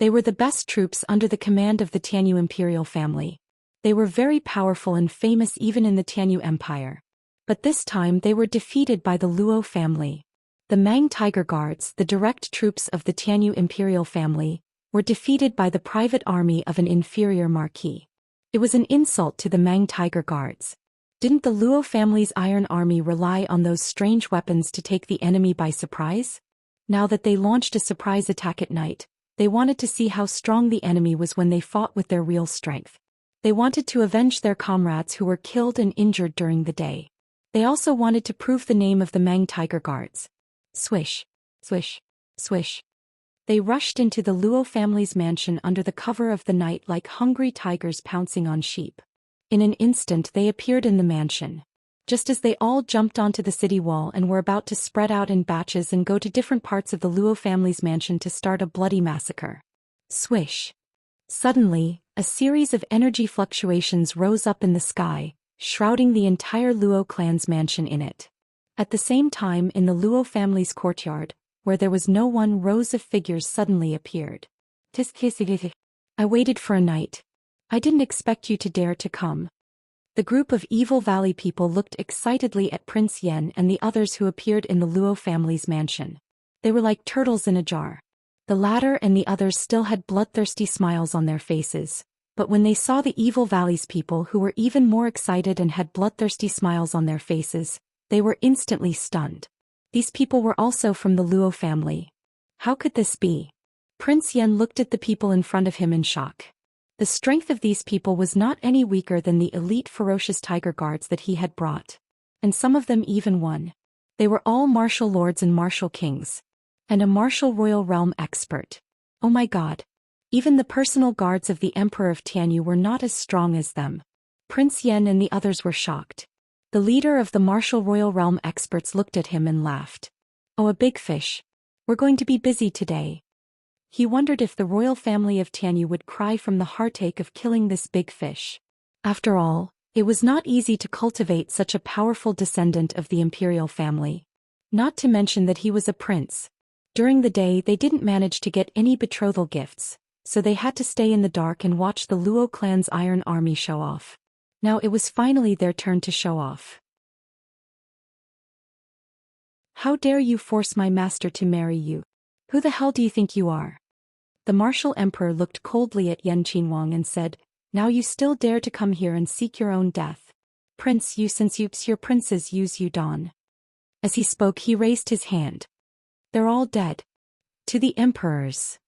They were the best troops under the command of the Tianyu imperial family. They were very powerful and famous even in the Tianyu Empire. But this time they were defeated by the Luo family. The Mang Tiger Guards, the direct troops of the Tianyu imperial family, were defeated by the private army of an inferior marquis. It was an insult to the Mang Tiger Guards. Didn't the Luo family's iron army rely on those strange weapons to take the enemy by surprise? Now that they launched a surprise attack at night, They wanted to see how strong the enemy was when they fought with their real strength. They wanted to avenge their comrades who were killed and injured during the day. They also wanted to prove the name of the Mang Tiger Guards. Swish, swish, swish. They rushed into the Luo family's mansion under the cover of the night like hungry tigers pouncing on sheep. In an instant they appeared in the mansion. Just as they all jumped onto the city wall and were about to spread out in batches and go to different parts of the Luo family's mansion to start a bloody massacre. Swish. Suddenly, a series of energy fluctuations rose up in the sky, shrouding the entire Luo clan's mansion in it. At the same time, in the Luo family's courtyard, where there was no one, rows of figures suddenly appeared. I waited for a night. I didn't expect you to dare to come. The group of Evil Valley people looked excitedly at Prince Yen and the others who appeared in the Luo family's mansion. They were like turtles in a jar. The latter and the others still had bloodthirsty smiles on their faces, but when they saw the Evil Valley's people who were even more excited and had bloodthirsty smiles on their faces, they were instantly stunned. These people were also from the Luo family. How could this be? Prince Yen looked at the people in front of him in shock. The strength of these people was not any weaker than the elite ferocious tiger guards that he had brought. And some of them even won. They were all martial lords and martial kings. And a martial royal realm expert. Oh my god. Even the personal guards of the Emperor of Tianyu were not as strong as them. Prince Yen and the others were shocked. The leader of the martial royal realm experts looked at him and laughed. Oh, a big fish. We're going to be busy today. He wondered if the royal family of Tianyu would cry from the heartache of killing this big fish. After all, it was not easy to cultivate such a powerful descendant of the imperial family. Not to mention that he was a prince. During the day they didn't manage to get any betrothal gifts, so they had to stay in the dark and watch the Luo clan's iron army show off. Now it was finally their turn to show off. How dare you force my master to marry you? Who the hell do you think you are? The martial emperor looked coldly at Yan Qinhuang and said, Now you still dare to come here and seek your own death. Prince Yu, since your princes use you don. As he spoke he raised his hand. They're all dead. To the emperors.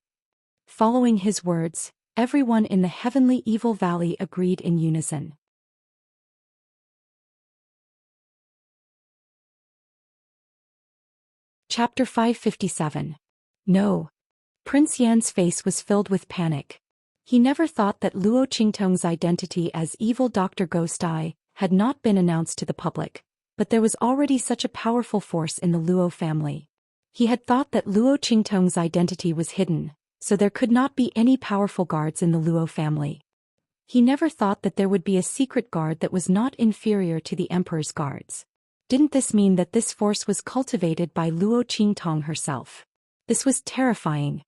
Following his words, everyone in the heavenly Evil Valley agreed in unison. Chapter 557. No. Prince Yan's face was filled with panic. He never thought that Luo Qingtong's identity as evil Dr. Ghost Eye had not been announced to the public, but there was already such a powerful force in the Luo family. He had thought that Luo Qingtong's identity was hidden, so there could not be any powerful guards in the Luo family. He never thought that there would be a secret guard that was not inferior to the emperor's guards. Didn't this mean that this force was cultivated by Luo Qingtong herself? This was terrifying.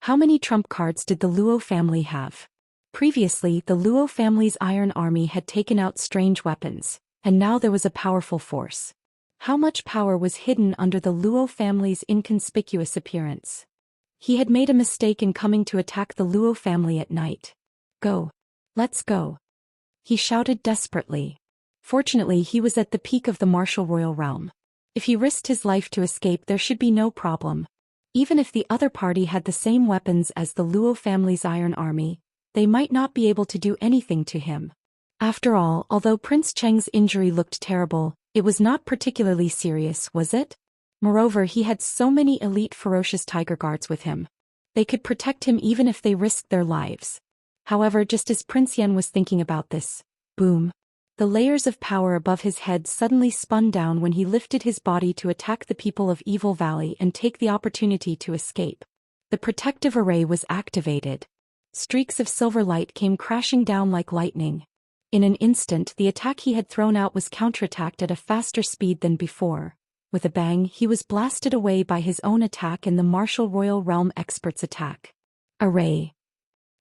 How many trump cards did the Luo family have? Previously, the Luo family's iron army had taken out strange weapons, and now there was a powerful force. How much power was hidden under the Luo family's inconspicuous appearance? He had made a mistake in coming to attack the Luo family at night. Go. Let's go. He shouted desperately. Fortunately, he was at the peak of the martial royal realm. If he risked his life to escape, there should be no problem. Even if the other party had the same weapons as the Luo family's iron army, they might not be able to do anything to him. After all, although Prince Cheng's injury looked terrible, it was not particularly serious, was it? Moreover, he had so many elite ferocious tiger guards with him. They could protect him even if they risked their lives. However, just as Prince Yen was thinking about this, boom. The layers of power above his head suddenly spun down when he lifted his body to attack the people of Evil Valley and take the opportunity to escape. The protective array was activated. Streaks of silver light came crashing down like lightning. In an instant, the attack he had thrown out was counterattacked at a faster speed than before. With a bang, he was blasted away by his own attack and the martial royal realm expert's attack. Array.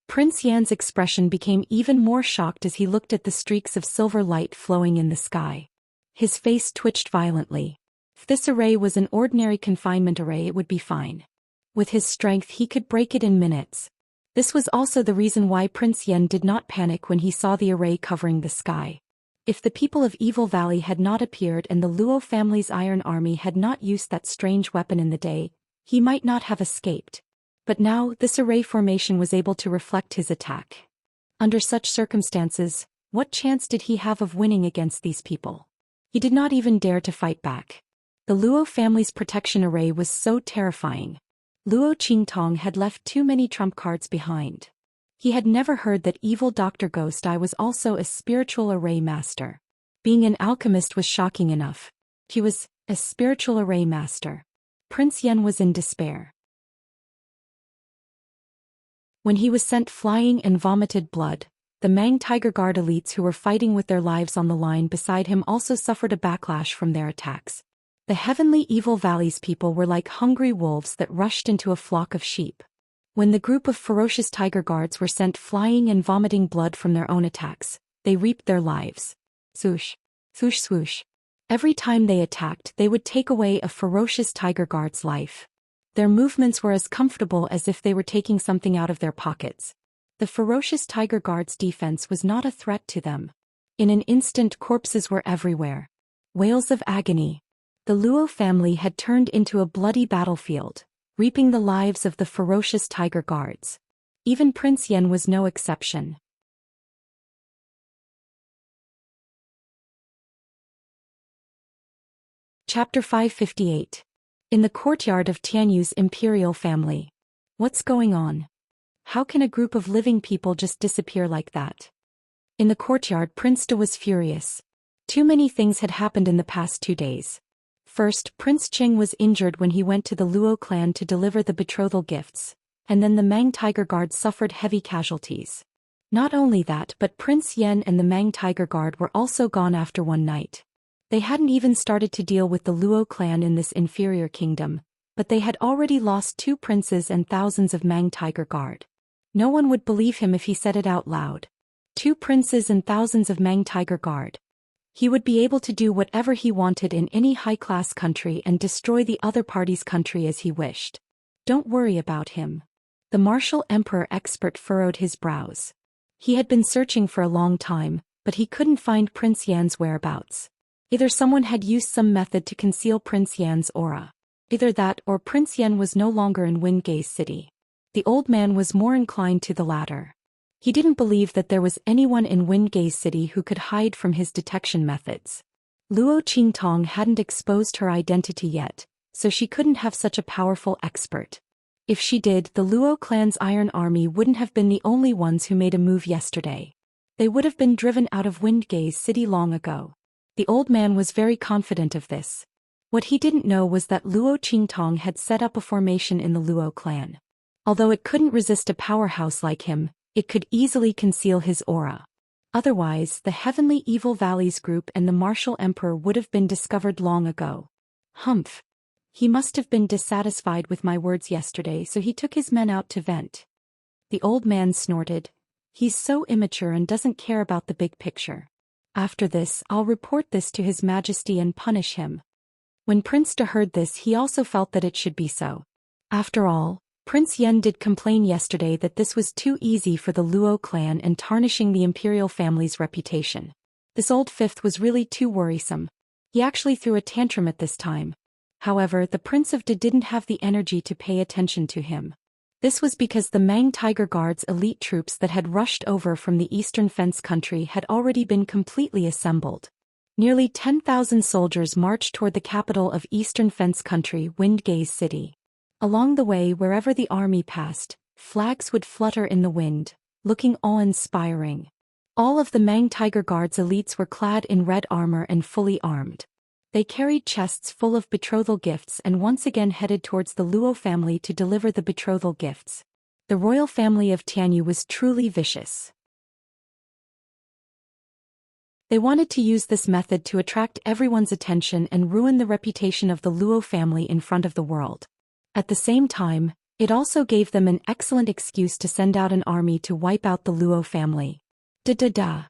Prince Yan's expression became even more shocked as he looked at the streaks of silver light flowing in the sky. His face twitched violently. If this array was an ordinary confinement array, it would be fine. With his strength, he could break it in minutes. This was also the reason why Prince Yen did not panic when he saw the array covering the sky. If the people of Evil Valley had not appeared and the Luo family's iron army had not used that strange weapon in the day, he might not have escaped. But now, this array formation was able to reflect his attack. Under such circumstances, what chance did he have of winning against these people? He did not even dare to fight back. The Luo family's protection array was so terrifying. Luo Qingtong had left too many trump cards behind. He had never heard that evil Dr. Ghost Eye was also a spiritual array master. Being an alchemist was shocking enough. He was a spiritual array master. Prince Yan was in despair. When he was sent flying and vomited blood, the Mang Tiger Guard elites who were fighting with their lives on the line beside him also suffered a backlash from their attacks. The heavenly Evil Valley's people were like hungry wolves that rushed into a flock of sheep. When the group of ferocious tiger guards were sent flying and vomiting blood from their own attacks, they reaped their lives. Swoosh, swoosh, swoosh. Every time they attacked, they would take away a ferocious tiger guard's life. Their movements were as comfortable as if they were taking something out of their pockets. The ferocious tiger guard's defense was not a threat to them. In an instant, corpses were everywhere. Wails of agony. The Luo family had turned into a bloody battlefield, reaping the lives of the ferocious tiger guards. Even Prince Yan was no exception. Chapter 558. In the courtyard of Tianyu's imperial family. What's going on? How can a group of living people just disappear like that? In the courtyard, Prince De was furious. Too many things had happened in the past 2 days. First, Prince Qing was injured when he went to the Luo clan to deliver the betrothal gifts, and then the Mang Tiger Guard suffered heavy casualties. Not only that, but Prince Yan and the Mang Tiger Guard were also gone after one night. They hadn't even started to deal with the Luo clan in this inferior kingdom, but they had already lost 2 princes and thousands of Mang Tiger Guard. No one would believe him if he said it out loud. 2 princes and thousands of Mang Tiger Guard. He would be able to do whatever he wanted in any high-class country and destroy the other party's country as he wished. Don't worry about him. The martial emperor expert furrowed his brows. He had been searching for a long time, but he couldn't find Prince Yan's whereabouts. Either someone had used some method to conceal Prince Yan's aura. Either that or Prince Yan was no longer in Windgaze City. The old man was more inclined to the latter. He didn't believe that there was anyone in Windgaze City who could hide from his detection methods. Luo Qingtong hadn't exposed her identity yet, so she couldn't have such a powerful expert. If she did, the Luo clan's Iron Army wouldn't have been the only ones who made a move yesterday. They would have been driven out of Windgaze City long ago. The old man was very confident of this. What he didn't know was that Luo Qingtong had set up a formation in the Luo clan. Although it couldn't resist a powerhouse like him, it could easily conceal his aura. Otherwise, the Heavenly Evil Valleys group and the Martial Emperor would have been discovered long ago. Humph. He must have been dissatisfied with my words yesterday, so he took his men out to vent. The old man snorted. He's so immature and doesn't care about the big picture. After this, I'll report this to His Majesty and punish him. When Prince De heard this, he also felt that it should be so. After all, Prince Yan did complain yesterday that this was too easy for the Luo clan and tarnishing the imperial family's reputation. This old fifth was really too worrisome. He actually threw a tantrum at this time. However, the Prince of De didn't have the energy to pay attention to him. This was because the Mang Tiger Guard's elite troops that had rushed over from the Eastern Fence country had already been completely assembled. Nearly 10,000 soldiers marched toward the capital of Eastern Fence country, Windgaze City. Along the way, wherever the army passed, flags would flutter in the wind, looking awe-inspiring. All of the Mang Tiger Guard's elites were clad in red armor and fully armed. They carried chests full of betrothal gifts and once again headed towards the Luo family to deliver the betrothal gifts. The royal family of Tianyu was truly vicious. They wanted to use this method to attract everyone's attention and ruin the reputation of the Luo family in front of the world. At the same time, it also gave them an excellent excuse to send out an army to wipe out the Luo family. Da-da-da.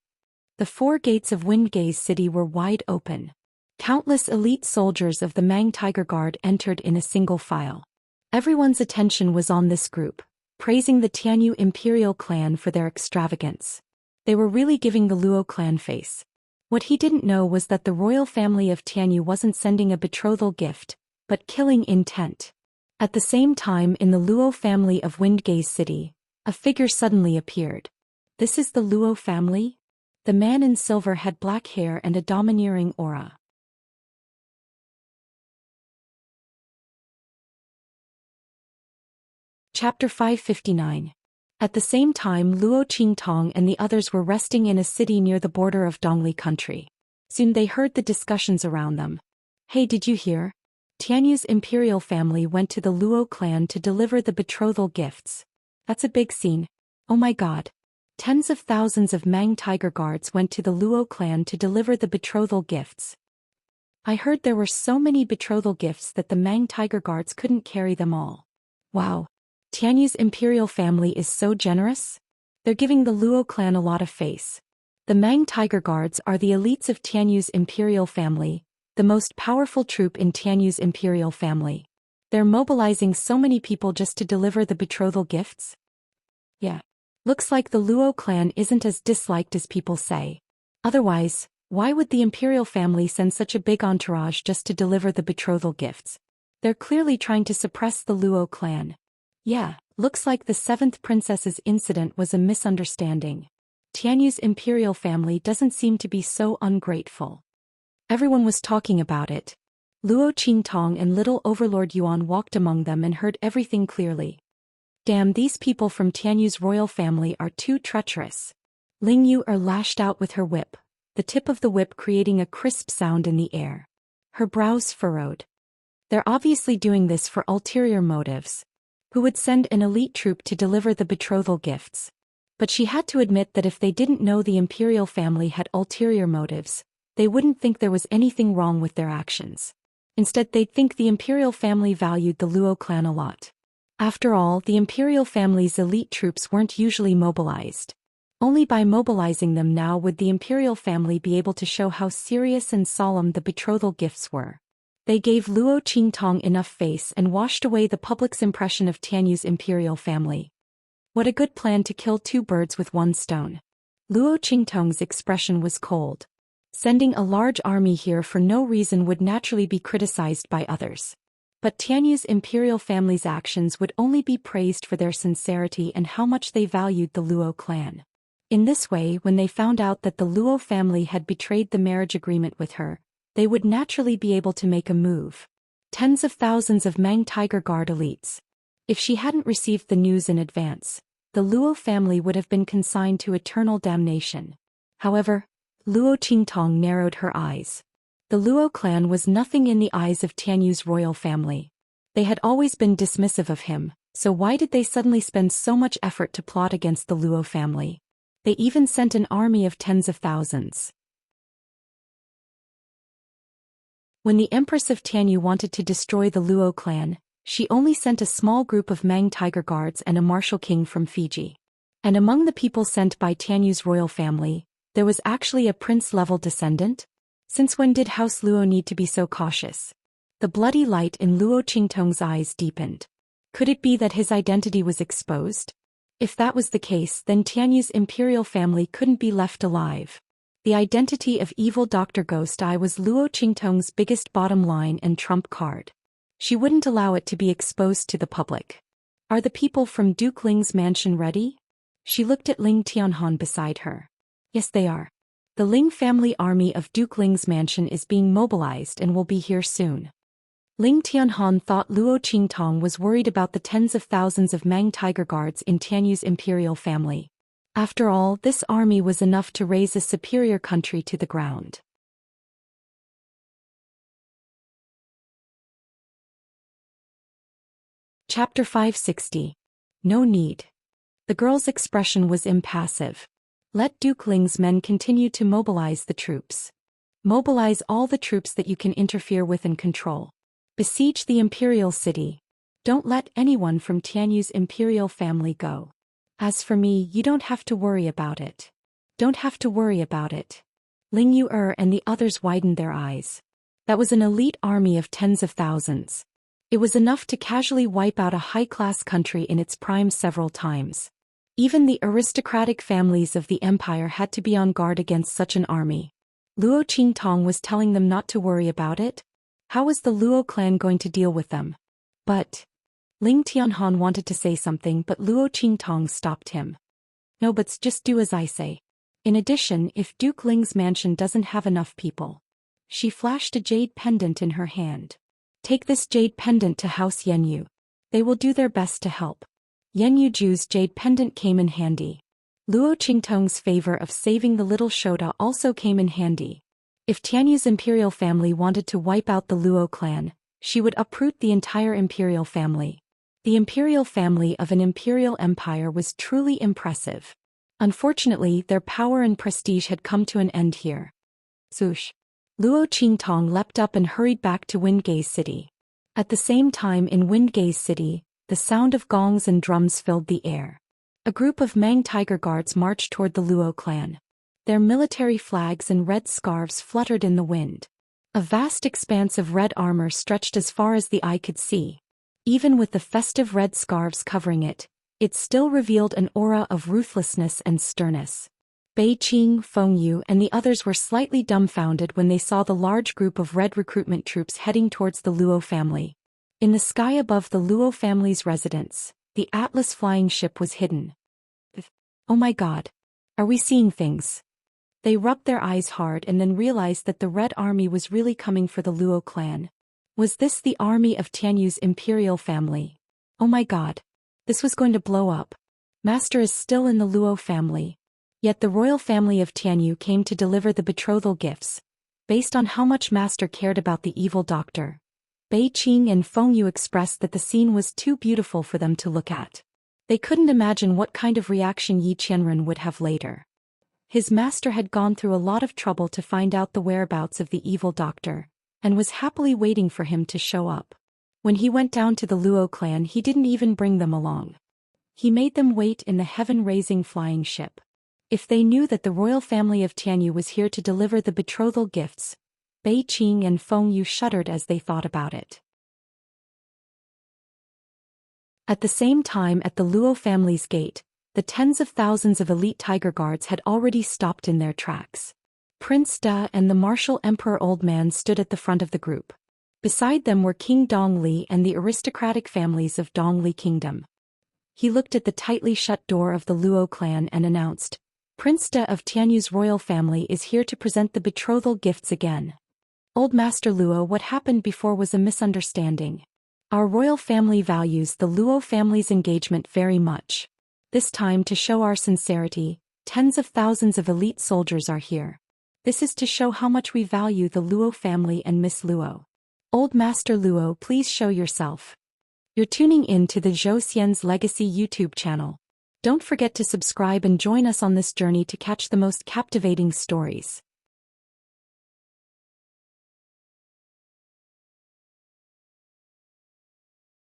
The 4 gates of Windgaze City were wide open. Countless elite soldiers of the Mang Tiger Guard entered in a single file. Everyone's attention was on this group, praising the Tianyu Imperial clan for their extravagance. They were really giving the Luo clan face. What he didn't know was that the royal family of Tianyu wasn't sending a betrothal gift, but killing intent. At the same time, in the Luo family of Windgaze City, a figure suddenly appeared. This is the Luo family? The man in silver had black hair and a domineering aura. Chapter 559. At the same time, Luo Qingtong and the others were resting in a city near the border of Dongli country. Soon they heard the discussions around them. Hey, did you hear? Tianyu's imperial family went to the Luo clan to deliver the betrothal gifts. That's a big scene. Oh my god. Tens of thousands of Mang tiger guards went to the Luo clan to deliver the betrothal gifts. I heard there were so many betrothal gifts that the Mang tiger guards couldn't carry them all. Wow. Tianyu's imperial family is so generous. They're giving the Luo clan a lot of face. The Mang tiger guards are the elites of Tianyu's imperial family, the most powerful troop in Tianyu's imperial family. They're mobilizing so many people just to deliver the betrothal gifts? Yeah. Looks like the Luo clan isn't as disliked as people say. Otherwise, why would the imperial family send such a big entourage just to deliver the betrothal gifts? They're clearly trying to suppress the Luo clan. Yeah, looks like the 7th princess's incident was a misunderstanding. Tianyu's imperial family doesn't seem to be so ungrateful. Everyone was talking about it. Luo Qingtong and little overlord Yuan walked among them and heard everything clearly. Damn, these people from Tianyu's royal family are too treacherous. Ling Yu lashed out with her whip, the tip of the whip creating a crisp sound in the air. Her brows furrowed. They're obviously doing this for ulterior motives. Who would send an elite troop to deliver the betrothal gifts? But she had to admit that if they didn't know the imperial family had ulterior motives, they wouldn't think there was anything wrong with their actions. Instead, they'd think the imperial family valued the Luo clan a lot. After all, the imperial family's elite troops weren't usually mobilized. Only by mobilizing them now would the imperial family be able to show how serious and solemn the betrothal gifts were. They gave Luo Qingtong enough face and washed away the public's impression of Tianyu's imperial family. What a good plan to kill 2 birds with 1 stone. Luo Qingtong's expression was cold. Sending a large army here for no reason would naturally be criticized by others. But Tianyu's imperial family's actions would only be praised for their sincerity and how much they valued the Luo clan. In this way, when they found out that the Luo family had betrayed the marriage agreement with her, they would naturally be able to make a move. Tens of thousands of Mang tiger guard elites. If she hadn't received the news in advance, the Luo family would have been consigned to eternal damnation. However, Luo Qingtong narrowed her eyes. The Luo clan was nothing in the eyes of Tianyu's royal family. They had always been dismissive of him, so why did they suddenly spend so much effort to plot against the Luo family? They even sent an army of tens of thousands. When the Empress of Tianyu wanted to destroy the Luo clan, she only sent a small group of Mang tiger guards and a martial king from Fiji. And among the people sent by Tianyu's royal family, there was actually a prince-level descendant? Since when did House Luo need to be so cautious? The bloody light in Luo Qingtong's eyes deepened. Could it be that his identity was exposed? If that was the case, then Tianyu's imperial family couldn't be left alive. The identity of evil Dr. Ghost Eye was Luo Qingtong's biggest bottom line and trump card. She wouldn't allow it to be exposed to the public. Are the people from Duke Ling's mansion ready? She looked at Ling Tianhan beside her. Yes, they are. The Ling family army of Duke Ling's mansion is being mobilized and will be here soon. Ling Tianhan thought Luo Qingtong was worried about the tens of thousands of Mang tiger guards in Tianyu's imperial family. After all, this army was enough to raise a superior country to the ground. Chapter 560. No need. The girl's expression was impassive. Let Duke Ling's men continue to mobilize the troops. Mobilize all the troops that you can interfere with and control. Besiege the imperial city. Don't let anyone from Tianyu's imperial family go. As for me, you don't have to worry about it. Don't have to worry about it. Ling Yu and the others widened their eyes. That was an elite army of tens of thousands. It was enough to casually wipe out a high-class country in its prime several times. Even the aristocratic families of the empire had to be on guard against such an army. Luo Qingtong was telling them not to worry about it? How was the Luo clan going to deal with them? But Ling Tianhan wanted to say something but Luo Qingtong stopped him. No, but just do as I say. In addition, if Duke Ling's mansion doesn't have enough people. She flashed a jade pendant in her hand. Take this jade pendant to House Yanyu. They will do their best to help. Yanyu Ju's jade pendant came in handy. Luo Qingtong's favor of saving the little Shota also came in handy. If Tianyu's imperial family wanted to wipe out the Luo clan, she would uproot the entire imperial family. The imperial family of an imperial empire was truly impressive. Unfortunately, their power and prestige had come to an end here. Swoosh. Luo Qingtong leapt up and hurried back to Windgaze City. At the same time in Windgaze City, the sound of gongs and drums filled the air. A group of Mang Tiger Guards marched toward the Luo clan. Their military flags and red scarves fluttered in the wind. A vast expanse of red armor stretched as far as the eye could see. Even with the festive red scarves covering it, it still revealed an aura of ruthlessness and sternness. Bei Qing, Feng Yu and the others were slightly dumbfounded when they saw the large group of red recruitment troops heading towards the Luo family. In the sky above the Luo family's residence, the Atlas flying ship was hidden. Oh my god. Are we seeing things? They rubbed their eyes hard and then realized that the Red Army was really coming for the Luo clan. Was this the army of Tianyu's imperial family? Oh my god. This was going to blow up. Master is still in the Luo family. Yet the royal family of Tianyu came to deliver the betrothal gifts. Based on how much Master cared about the evil doctor, Bei Qing and Feng Yu expressed that the scene was too beautiful for them to look at. They couldn't imagine what kind of reaction Yi Qianren would have later. His master had gone through a lot of trouble to find out the whereabouts of the evil doctor, and was happily waiting for him to show up. When he went down to the Luo clan, he didn't even bring them along. He made them wait in the heaven-raising flying ship. If they knew that the royal family of Tianyu was here to deliver the betrothal gifts, Bei Qing and Feng Yu shuddered as they thought about it. At the same time at the Luo family's gate, the tens of thousands of elite tiger guards had already stopped in their tracks. Prince Da and the martial emperor Old Man stood at the front of the group. Beside them were King Dongli and the aristocratic families of Dongli Kingdom. He looked at the tightly shut door of the Luo clan and announced, Prince Da of Tianyu's royal family is here to present the betrothal gifts again. Old Master Luo, what happened before was a misunderstanding. Our royal family values the Luo family's engagement very much. This time, to show our sincerity, tens of thousands of elite soldiers are here. This is to show how much we value the Luo family and Miss Luo. Old Master Luo, please show yourself. You're tuning in to the Zhou Xian's Legacy YouTube channel. Don't forget to subscribe and join us on this journey to catch the most captivating stories.